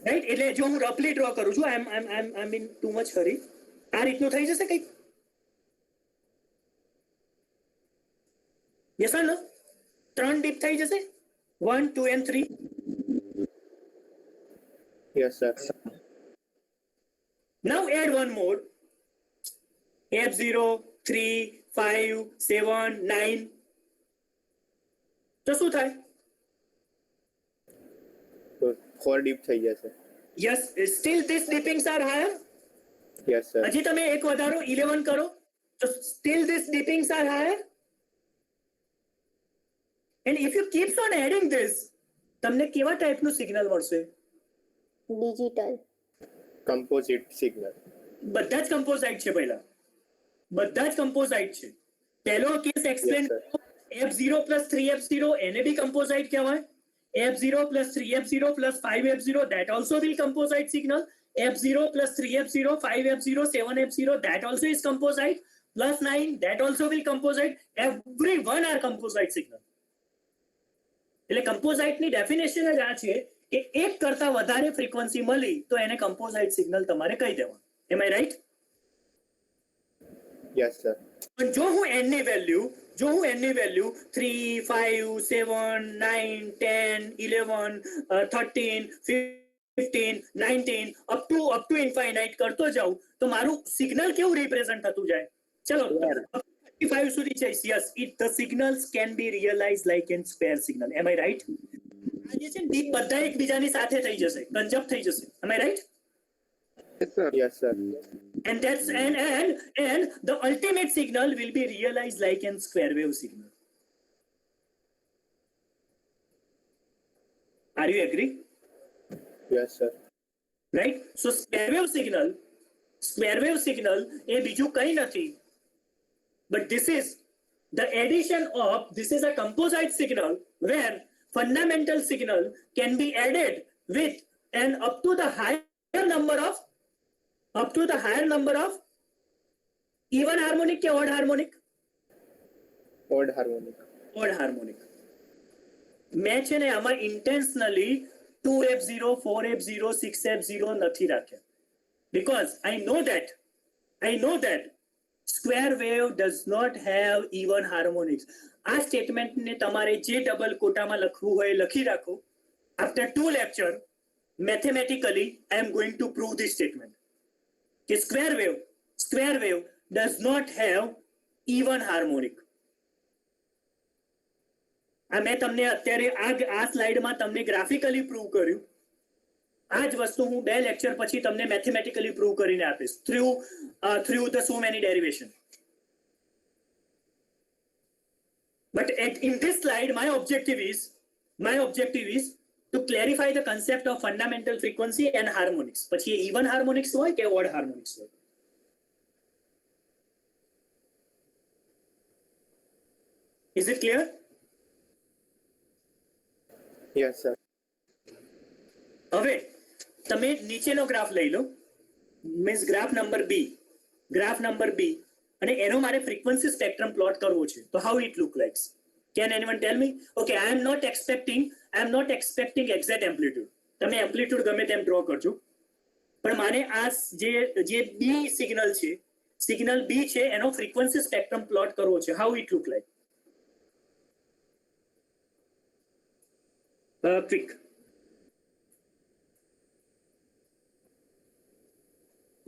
રાઈટ, એટલે જો હું રફલી ડ્રો કરું છું, આઈ મીન ટુ મચ હરી, આ રીતનું થઈ જશે કંઈક? Yes or no? 3 ડીપ થઈ જશે, 1, 2 and 3. Yes, sir. Now add one more. F0, 3, 5, 7, 9. તો શું થાય? So 4 deep થઈ જશે. Yes, still these dippings are higher. Yes, sir. હજી તમે એક વધારો 11 કરો, તો still these dippings are higher. And if you keeps on adding this, તમને કેવા ટાઈપનું સિગ્નલ મળશે? ડિજિટલ. Composite signal. બધા જ કમ્પોઝાઇટ છે. પહેલો case explain Yes, sir. F0 plus 3F0, એને બી કમ્પોઝાઇટ કહેવાય. F0 plus 3F0 plus 5F0, that also will composite signal. F0 plus 3F0, 5F0, 7F0, that also is composite. Plus 9, that also will composite. Every one are composite signal. એટલે કમ્પોઝાઇટની definition જ આ છે કે એક કરતા વધારે ફ્રીક્વન્સી મળી તો એને કમ્પોઝાઇટ સિગ્નલ તમારે કહી દેવાનું. એમ આઈ રાઈટ? Yes, sir. પણ જો હું n ની વેલ્યુ 3, 5, 7, 9, 10, 11, 13, 15, 19 અપ ટુ ઇન્ફાઇનાઇટ કરતો જાઉં તો મારું સિગ્નલ કેવું રિપ્રેઝન્ટ થતું જાય? ચલો 5 સુધી જઈશ. Yes, the signals can be realized like in square signal. Am I right? આ જે છે ને ડીપ બધા એકબીજાની સાથે થઈ જશે, કંજપ થઈ જશે. Am I right? Yes, sir. Yes, sir. And that's and the ultimate signal will be realized like in square wave signal. Are you agree? Yes, sir. Right? So square wave signal એ બીજું કંઈ નથી, but this is a composite signal where fundamental signal can be added with and up to the higher number of even harmonic ke odd harmonic. Odd harmonic. મેં છે ને આમાં intentionally 2F0, 4F0, 6F0 નથી રાખ્યા, because I know that square wave does not have even harmonics. આ સ્ટેટમેન્ટને તમારે જે double કોટામાં લખવું હોય લખી રાખો. After 2 lecture, mathematically I am going to prove this statement કે square wave does not have even harmonic. આ મેં તમને અત્યારે આ સ્લાઇડમાં તમને ગ્રાફિકલી પ્રૂવ કર્યું. આ જ વસ્તુ હું 2 લેક્ચર પછી તમને મેથેમેટિકલી પ્રૂવ કરીને આપીશ through the so many derivation. But in this slide, my objective is to clarify the concept of fundamental frequency and harmonics. પછી even harmonics હોય કે odd harmonics હોય. Is it clear? Yes, sir. હવે તમે નીચેનો graph લઈ લો, means graph number B, અને એનો મારે ફ્રીક્વન્સી સ્પેક્ટ્રમ પ્લોટ કરવો છે. તો how it look likes? Can anyone tell me? Okay, I am not expecting exact amplitude. તમે એમ્પ્લિટ્યુડ ગમે તેમ ડ્રો કરજો, પણ મારે આ જે બી સિગ્નલ બી છે એનો ફ્રીક્વન્સી સ્પેક્ટ્રમ પ્લોટ કરવો છે. How it look like? Quick.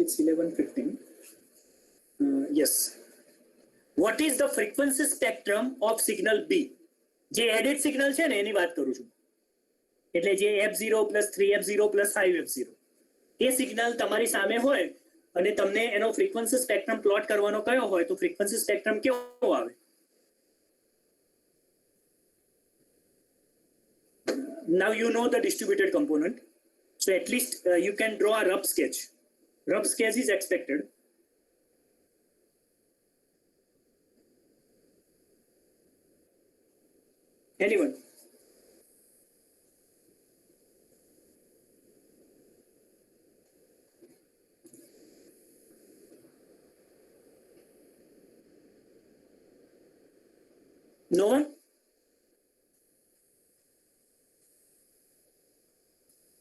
It's 11:15. Yes. What is the frequency spectrum of signal B? જે એડિટ સિગ્નલ છે ને એની વાત કરું છું. એટલે જે F0 plus 3F0 plus 5F0 એ સિગ્નલ તમારી સામે હોય અને તમને એનો ફ્રીક્વન્સી સ્પેક્ટ્રમ પ્લોટ કરવાનો કયો હોય તો ફ્રીક્વન્સી સ્પેક્ટ્રમ કેવો આવે? Now you know the distributed component, so at least you can draw a rough sketch. Rough sketch is expected. Anyone? No one?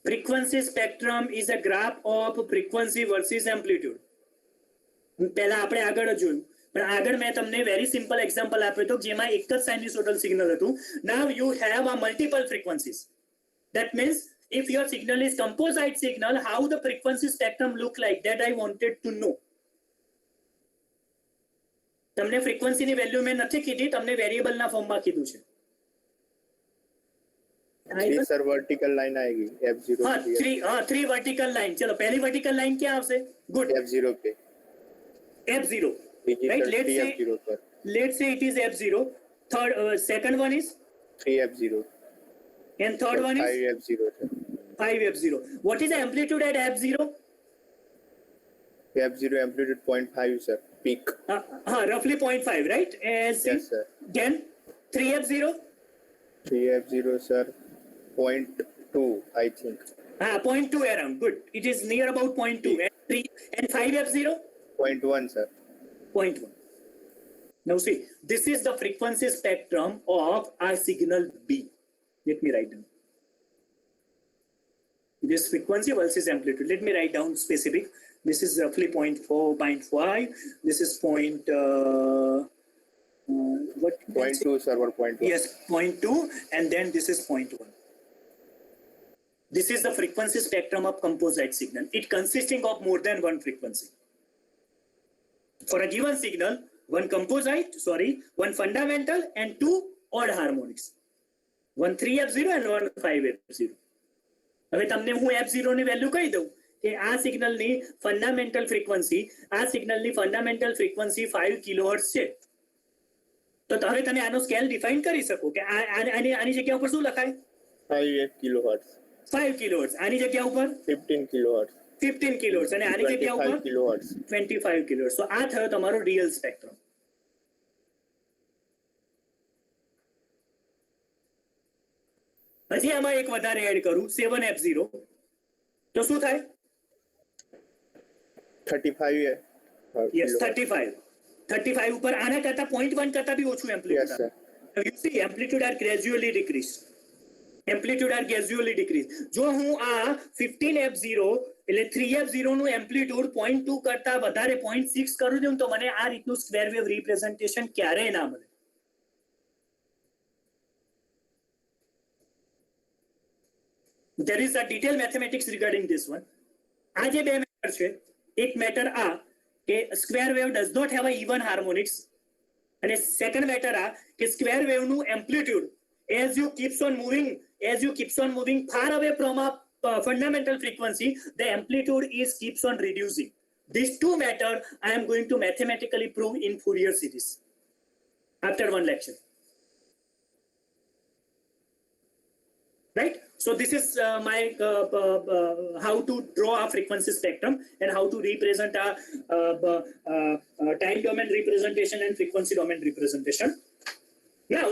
Frequency spectrum is a graph of frequency versus amplitude. પહેલા આપણે આગળ જ જોયું, પણ આગળ મેં તમને very simple example આપ્યો હતો જેમાં એક જ સાઇન્યુસોઇડલ સિગ્નલ હતું. Now you have a multiple frequencies. That means if your signal is composite signal, how the frequency spectrum look like, that I wanted to know. તમને ફ્રીક્વન્સીની વેલ્યુ મેં નથી કીધી, તમને વેરિયેબલના ફોર્મમાં કીધું છે. सर वर्टिकल लाइन आएगी F0 हाँ, थ्री वर्टिकल लाइन. चलो पहली वर्टिकल लाइन क्या आवશે? गुड. F0 पे F0. Right, let's say it is F0. Third, second one is 3F0 and third one is 5F0 sir. 5F0. What is the amplitude at F0? F0 amplitude 0.5 sir, peak. Roughly 0.5, right? Yes sir. Then 3F0? 3F0 sir, 0.2 I think. 0.2 around. Good. It is near about 0.2. And 5F0? 0.1 sir. 0.1. Now see, this is the frequency spectrum of our signal B. Let me write down. This frequency versus amplitude. Let me write down specific. This is roughly 0.4, 0.5. This is what? 0.2 sir or 0.1. Yes, 0.2, and then this is 0.1. This is the frequency spectrum of composite signal. It consisting of more than one frequency. For a given signal, one fundamental and two odd harmonics. One 3F0 and one 5F0. હવે તમને હું F0 ની value કહી દઉં કે આ સિગ્નલની fundamental frequency 5 kilohertz છે. તો હવે તમે આનો સ્કેલ ડિફાઇન કરી શકો કે આની જગ્યા ઉપર શું લખાય? 5 kilohertz. 5 કિલોહર્ટ્ઝ. આની જગ્યા ઉપર 15 kilohertz. 15 કિલોહર્ટ્ઝ અને આની જગ્યા ઉપર 25 kilohertz. 25 કિલોહર્ટ્ઝ. તો આ થયો તમારો રિયલ સ્પેક્ટ્રમ. હજી આમાં એક વધારે એડ કરું 7F0 તો શું થાય? 35 है. Yes, 35 ઉપર આના કરતા 0.1 કરતા બી ઓછું એમ્પ્લિટ્યુડ Yes, sir. આવે. You see, amplitude are gradually decreased. જો હું આ 15F0 એટલે 3F0 નું એમ્પ્લિટ્યુડ 0.2 કરતા વધારે 0.6 કરું દઉં તો મને આ રીતનું સ્ક્વેર વેવ રિપ્રેઝન્ટેશન ક્યારેય ના મળે. There is a detailed mathematics regarding this one. આ જે બે મેટર છે, એક મેટર આ કે square wave does not have a even harmonics અને સેકન્ડ મેટર આ કે સ્ક્વેર વેવ નું amplitude as you keeps on moving far away from a fundamental frequency, the amplitude keeps on reducing. These two matter I am going to mathematically prove in Fourier series after one lecture. Right? So this is my how to draw a frequency spectrum and how to represent a time domain representation and frequency domain representation. Now,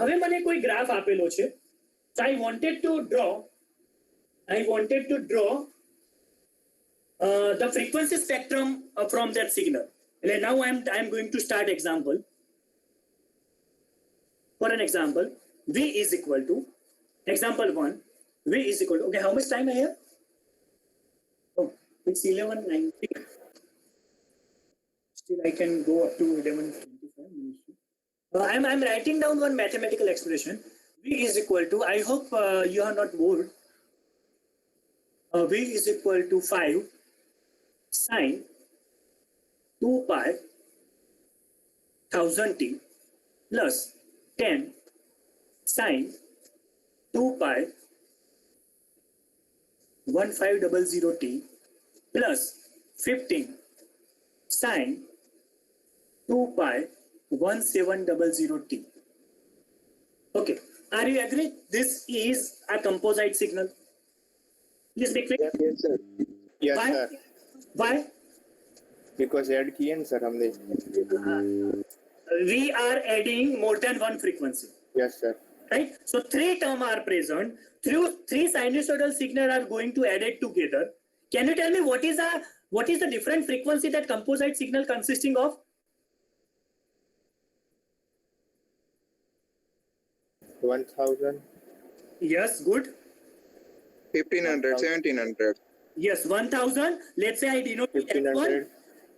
હવે મને કોઈ graph આપેલો છે. So I wanted to draw the frequency spectrum from that signal. Now I am going to start example. For an example, V is equal to example 1. V is equal to, okay, how much time I have? Oh, it's 11:19. Still I can go up to 11:25 minutes. I'm writing down one mathematical expression. V is equal to, I hope you are not bored. V is equal to 5 sin 2 pi 1000t plus 10 sin 2 pi 1500t plus 15 sin 2 pi 1700t. Okay, are you agree? This is a composite signal. Please be clear. Yes sir. Yes Why? sir. Why? Because add किए ना sir हमने. We are adding more than one frequency. Yes sir. Right? So three terms are present. Three sinusoidal signals are going to add it together. Can you tell me what is the different frequency that composite signal consisting of? 1000. Yes, good. 1500, 1700. Yes, 1000. Let's say I denote it as 1. 1500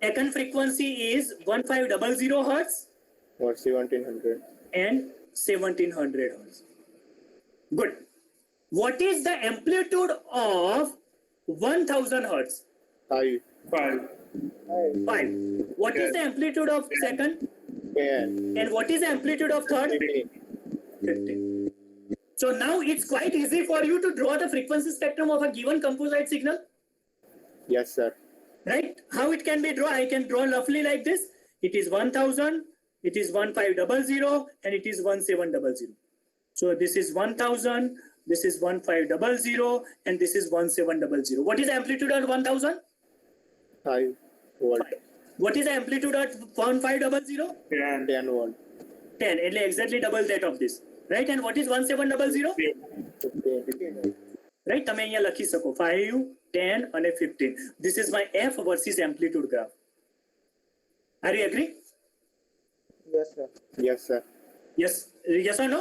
Second frequency is 1500 hertz or 1700. and 1700 hertz. Good. What is the amplitude of 1000 hertz? 5. 5. What is the amplitude of second? 10. And what is the amplitude of third? 15. 15. So now it's quite easy for you to draw the frequency spectrum of a given composite signal, Yes sir. right? How it can be drawn? I can draw roughly like this. It is 1000, it is 1500, and it is 1700. So this is 1000, this is 1500, and this is 1700. What is the amplitude at 1000? 5 volt. What is the amplitude at 1500? 10 volt. 10. Exactly double that of this, right? And what is 1700? 15. Right? તમે અહીંયા લખી શકો 5, 10 અને 15. This is my F versus amplitude graph. Are you agree? Yes sir. Yes sir. Yes. Yes or no?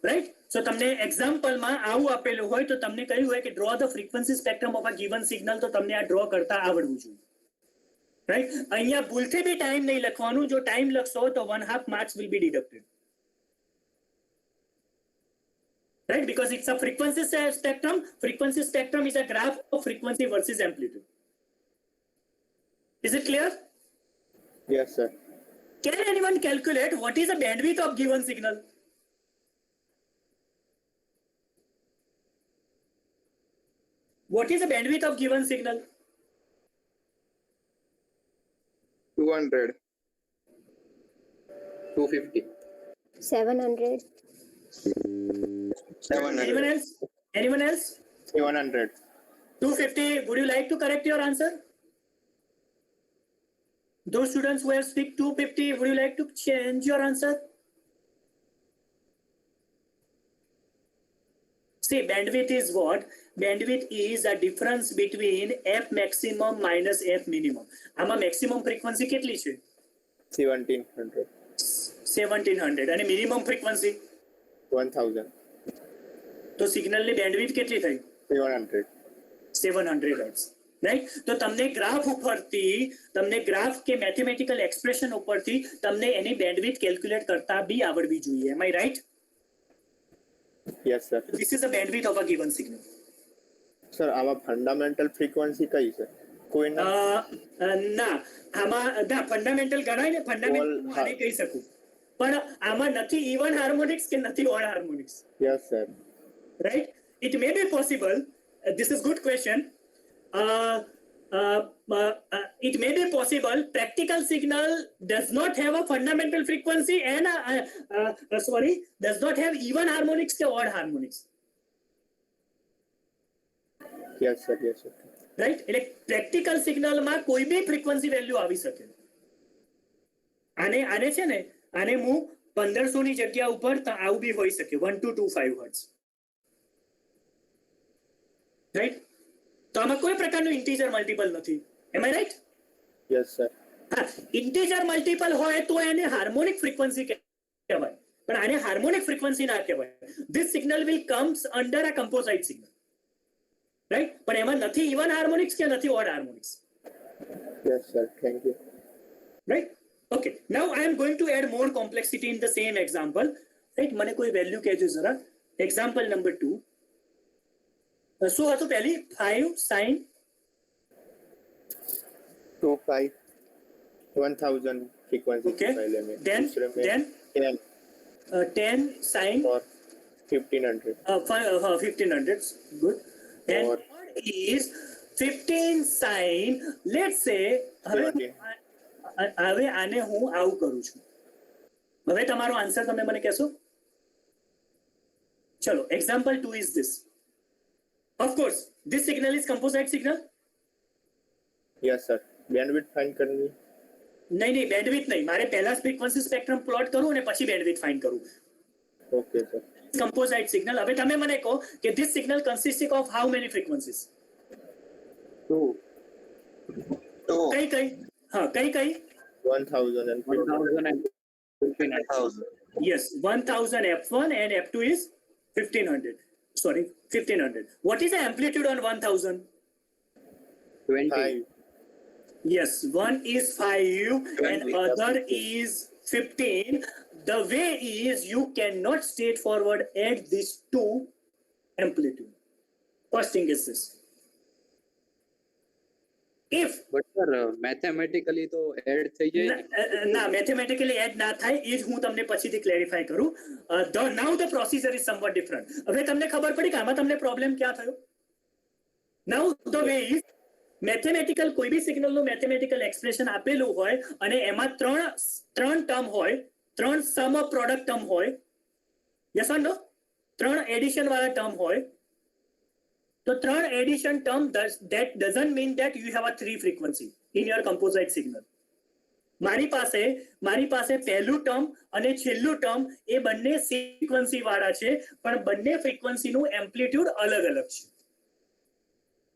Right? So તમને example માં આવું આપેલું હોય તો તમને કહ્યું હોય કે draw the frequency spectrum of a given signal, તો તમને આ draw કરતા આવડવું જોઈએ. Right? અહીંયા ભૂલથી બી time નહીં લખવાનું. જો time લખશો તો 1/2 marks will be deducted. Right? Because it's a frequency spectrum. Frequency spectrum is a graph of frequency versus amplitude. Is it clear? Yes sir. Can anyone calculate what is the bandwidth of given signal? What is the bandwidth of given signal? 200. 250. 700. 700. Anyone else? Anyone else? 700. 250. Would you like to correct your answer? Those students who have speak 250, would you like to change your answer? See, bandwidth is what? Bandwidth is a difference between F maximum minus F minimum. આમાં maximum frequency કેટલી છે? 1700. 1700. અને minimum frequency? 1000. તો સિગ્નલની bandwidth કેટલી થઈ? 700. 700 hertz. Right? તો તમને ગ્રાફ ઉપરથી, તમને ગ્રાફ કે મેથેમેટિકલ એક્સપ્રેશન ઉપરથી તમને એની બેન્ડવિડ્થ કેલ્ક્યુલેટ કરતા બી આવડવી જોઈએ. Am I right? Yes sir. This is the bandwidth of a given signal. Sir આમાં ફંડામેન્ટલ ફ્રીક્વન્સી કઈ છે? કોઈ ના. ના, આમાં ના ફંડામેન્ટલ ગણાય ને, ફંડામેન્ટલ આને કહી શકું. પણ આમાં નથી ઇવન હાર્મોનિક્સ કે નથી odd harmonics. Yes sir. Right? It may be possible. This is good question. It may be possible practical signal does not have a fundamental frequency and does not have even harmonics or odd harmonics. Yes sir. Yes sir. Right? એટલે practical signal માં કોઈ બી frequency value આવી શકે. આને છે ને, આને હું 1500 ની જગ્યા ઉપર આવું બી હોઈ શકે 1225 hertz. Right? તો આમાં કોઈ પ્રકારનું ઇન્ટીજર મલ્ટીપલ નથી. Am I right? Yes sir. હા, ઇન્ટીજર મલ્ટીપલ હોય તો એને હાર્મોનિક ફ્રીક્વન્સી કહેવાય, પણ આને હાર્મોનિક ફ્રીક્વન્સી ના કહેવાય. This signal will comes under a composite signal. Right? પણ એમાં નથી ઇવન હાર્મોનિક્સ કે નથી odd harmonics. Yes sir. Thank you. Right? Okay. Now I am going to add more complexity in the same example. Right? મને કોઈ value કહેજો જરા. Example number 2. શું હતું પહેલી? 5 sin 2 pi 1000 frequency Okay. पहले में Then दूसरे में then 10 10 sin और 1500 1500. Good. And Or- third is 15 sin. Let's say હવે આને હું આવું કરું છું. હવે તમારો આન્સર તમે મને કહેશો. ચલો, example 2 is this. Of course, this signal is composite signal. Yes sir bandwidth find करनी નહીં, બેન્ડવિડ્થ નહીં, મારે પહેલા ફ્રીક્વન્સી સ્પેક્ટ્રમ પ્લોટ કરું અને પછી બેન્ડવિડ્થ ફાઇન્ડ કરું. Okay sir Composite signal. હવે તમે મને કહો કે this signal consisting of how many frequencies? 2. કઈ કઈ? હા, કઈ? 1000 and 1500. Yes, 1000 f1 and f2 is 1500. Sorry, 1500. What is the amplitude on 1000? 20. 5 Yes, one is 5 and other is 15. The way is you cannot straightforward add these two amplitude. First thing is this. If but sir mathematically તો add થઈ જાય ને? ના, mathematically add ના થાય એ જ હું તમને પછીથી ક્લેરિફાય કરું. Now the procedure is somewhat different. હવે તમને ખબર પડી કે આમાં તમને પ્રોબ્લેમ ક્યાં થયો. નાઉ ધ વે ઇઝ મેથેમેટિકલ કોઈ બી સિગ્નલનું મેથેમેટિકલ એક્સપ્રેશન આપેલું હોય અને એમાં ત્રણ ટર્મ હોય, ત્રણ સમ ઓફ પ્રોડક્ટ ટર્મ હોય, યસ ઓર નો, ત્રણ એડિશન વાળા ટર્મ હોય. તો ત્રણ addition term that doesn't mean that you have a 3 frequency in your composite signal. મારી પાસે પહેલું ટર્મ અને છેલ્લું ટર્મ એ બંને ફ્રીક્વન્સી વાળા છે, પણ બંને ફ્રીક્વન્સીનું એમ્પ્લિટ્યુડ અલગ અલગ છે.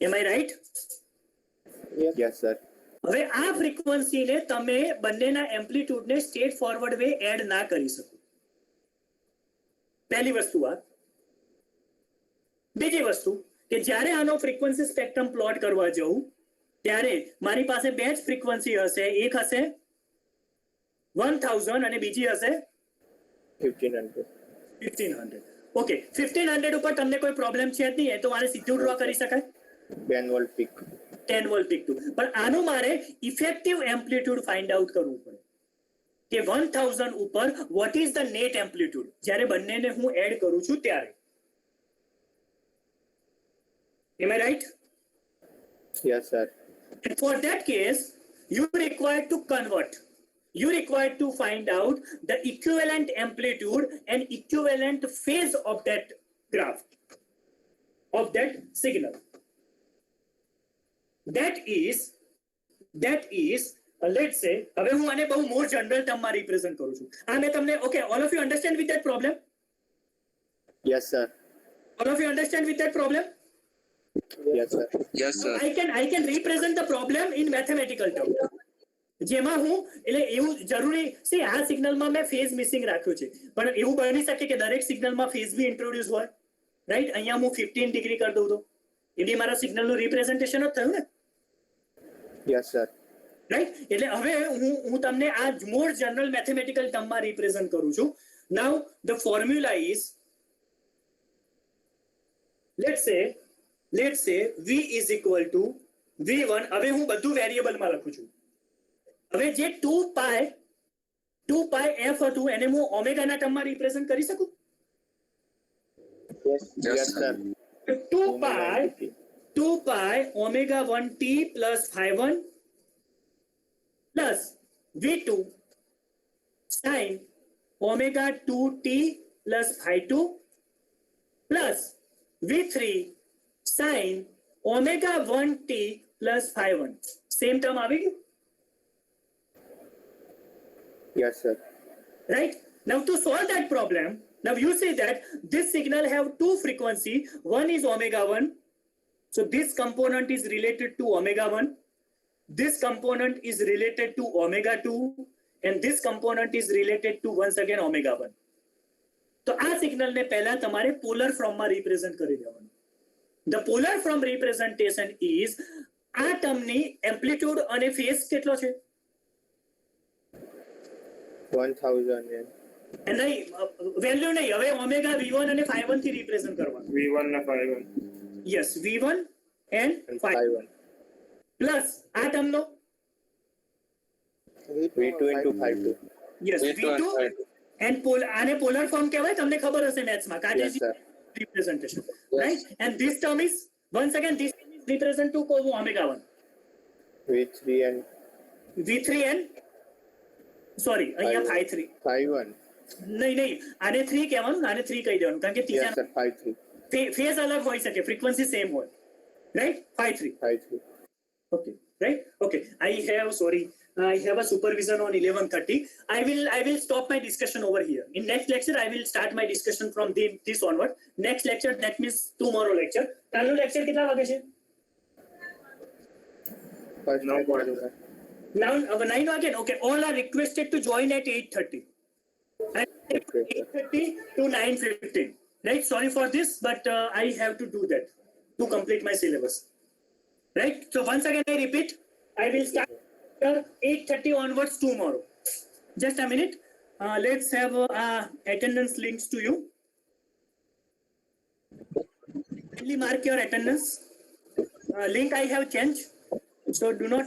Am I right? Yes sir હવે આ ફ્રીક્વન્સીને તમે બંનેના એમ્પ્લિટ્યુડને સ્ટ્રેટ ફોરવર્ડ વે એડ ના કરી શકો. પહેલી વસ્તુ આ. બીજી વસ્તુ કે જ્યારે આનો ફ્રીક્વન્સી સ્પેક્ટ્રમ પ્લોટ કરવા જાઉં ત્યારે મારી પાસે બે જ ફ્રીક્વન્સી હશે. એક હશે 1000 અને બીજી હશે 1500 1500. ઓકે, 1500 ઉપર તમને કોઈ પ્રોબ્લેમ છે જ નહીં, તો મારે સીધું ડ્રો કરી શકાય 10 volt peak 10 volt peak to. પણ આનું મારે ઇફેક્ટિવ એમ્પ્લિટ્યુડ ફાઇન્ડ આઉટ કરવું પડે કે 1000 ઉપર what is the net amplitude જ્યારે બંનેને હું એડ કરું છું ત્યારે. Am I right? Yes sir And for that case, you require to convert. You require to find out the equivalent amplitude and equivalent phase of that graph, of that signal. That is, let's say, હવે હું આને બહુ મોર general ટર્મમાં represent કરું છું. આ મેં તમને, okay, all of you understand with that problem? Yes sir All of you understand with that problem? Yes sir Yes, sir. I can represent the problem in mathematical term. જેમાં હું એટલે એવું જરૂરી છે આ સિગ્નલમાં મેં ફેઝ મિસિંગ રાખ્યું છે, પણ એવું બની શકે કે દરેક સિગ્નલમાં ફેઝ બી ઇન્ટ્રોડ્યુસ હોય, રાઈટ? અહીંયા હું 15 ડિગ્રી કરી દઉં તો એ બી મારા સિગ્નલનું રિપ્રેઝન્ટેશન જ થયું ને, यस सर રાઈટ? એટલે હવે હું તમને આ મોર જનરલ મેથેમેટિકલ ટર્મમાં રિપ્રેઝન્ટ કરું છું. નાઉ the formula is, let's say v is equal to v1. હવે હું બધું વેરિયેબલમાં લખું છું. હવે જે 2 pi f હતું એને હું ઓમેગાના ટર્મમાં રિપ્રેઝન્ટ કરી શકું. Yes sir 2 pi omega 1t plus phi1 plus v2 sin omega 2t plus phi2 plus v3 sin omega 1t plus phi1. Same term આવી ગયું, yes sir right? Now to solve that problem, now you say that this signal have two frequency. One is omega 1, so this component is related to omega 1, this component is related to omega 2, and this component is related to once again omega 1. તો આ signal ને પહેલા તમારે polar form માં represent કરી દેવાનું. The polar form representation is આ ટર્મની amplitude અને ફેઝ કેટલો છે? 1000 and નહીં, વેલ્યુ નહીં. હવે ઓમેગા v1 અને phi1 થી રિપ્રેઝન્ટ કરવાનું. V1 ને phi1. Yes, v1 and phi1 phi1 plus આ ટર્મનો V2 into 5-2. Yes, V2 and polar form કહેવાય તમને ખબર હશે મેથ્સમાં Yes, Cartesian sir. representation, right? And this term is once again this term is represent to omega 1, V3 and V3 and sorry અહીંયા 5-3 5-1. નહીં આને 3 કહેવાનું આને 3 કહી દેવાનું કારણ કે Yes, ત્રીજા sir. 5-3. ફેઝ અલગ હોઈ શકે ફ્રીક્વન્સી સેમ હોય, right? 5-3. 5-3. Okay, right? Okay. I have a supervision on 11:30. I will stop my discussion over here. In next lecture, I will start my discussion from this onward. Next lecture, that means tomorrow lecture. કાલનો lecture કેટલા વાગે છે? First No, lecture, sir. Now 9 વાગે. Okay, all are requested to join at 8:30. And Okay, sir. 8:30 to 9:15. Right? Sorry for this, but I have to do that to complete my syllabus. Right? So once again, I repeat, I will start 8:30 onwards tomorrow. Just a minute. Let's have attendance links to you. Kindly mark your attendance. Link I have changed, so do not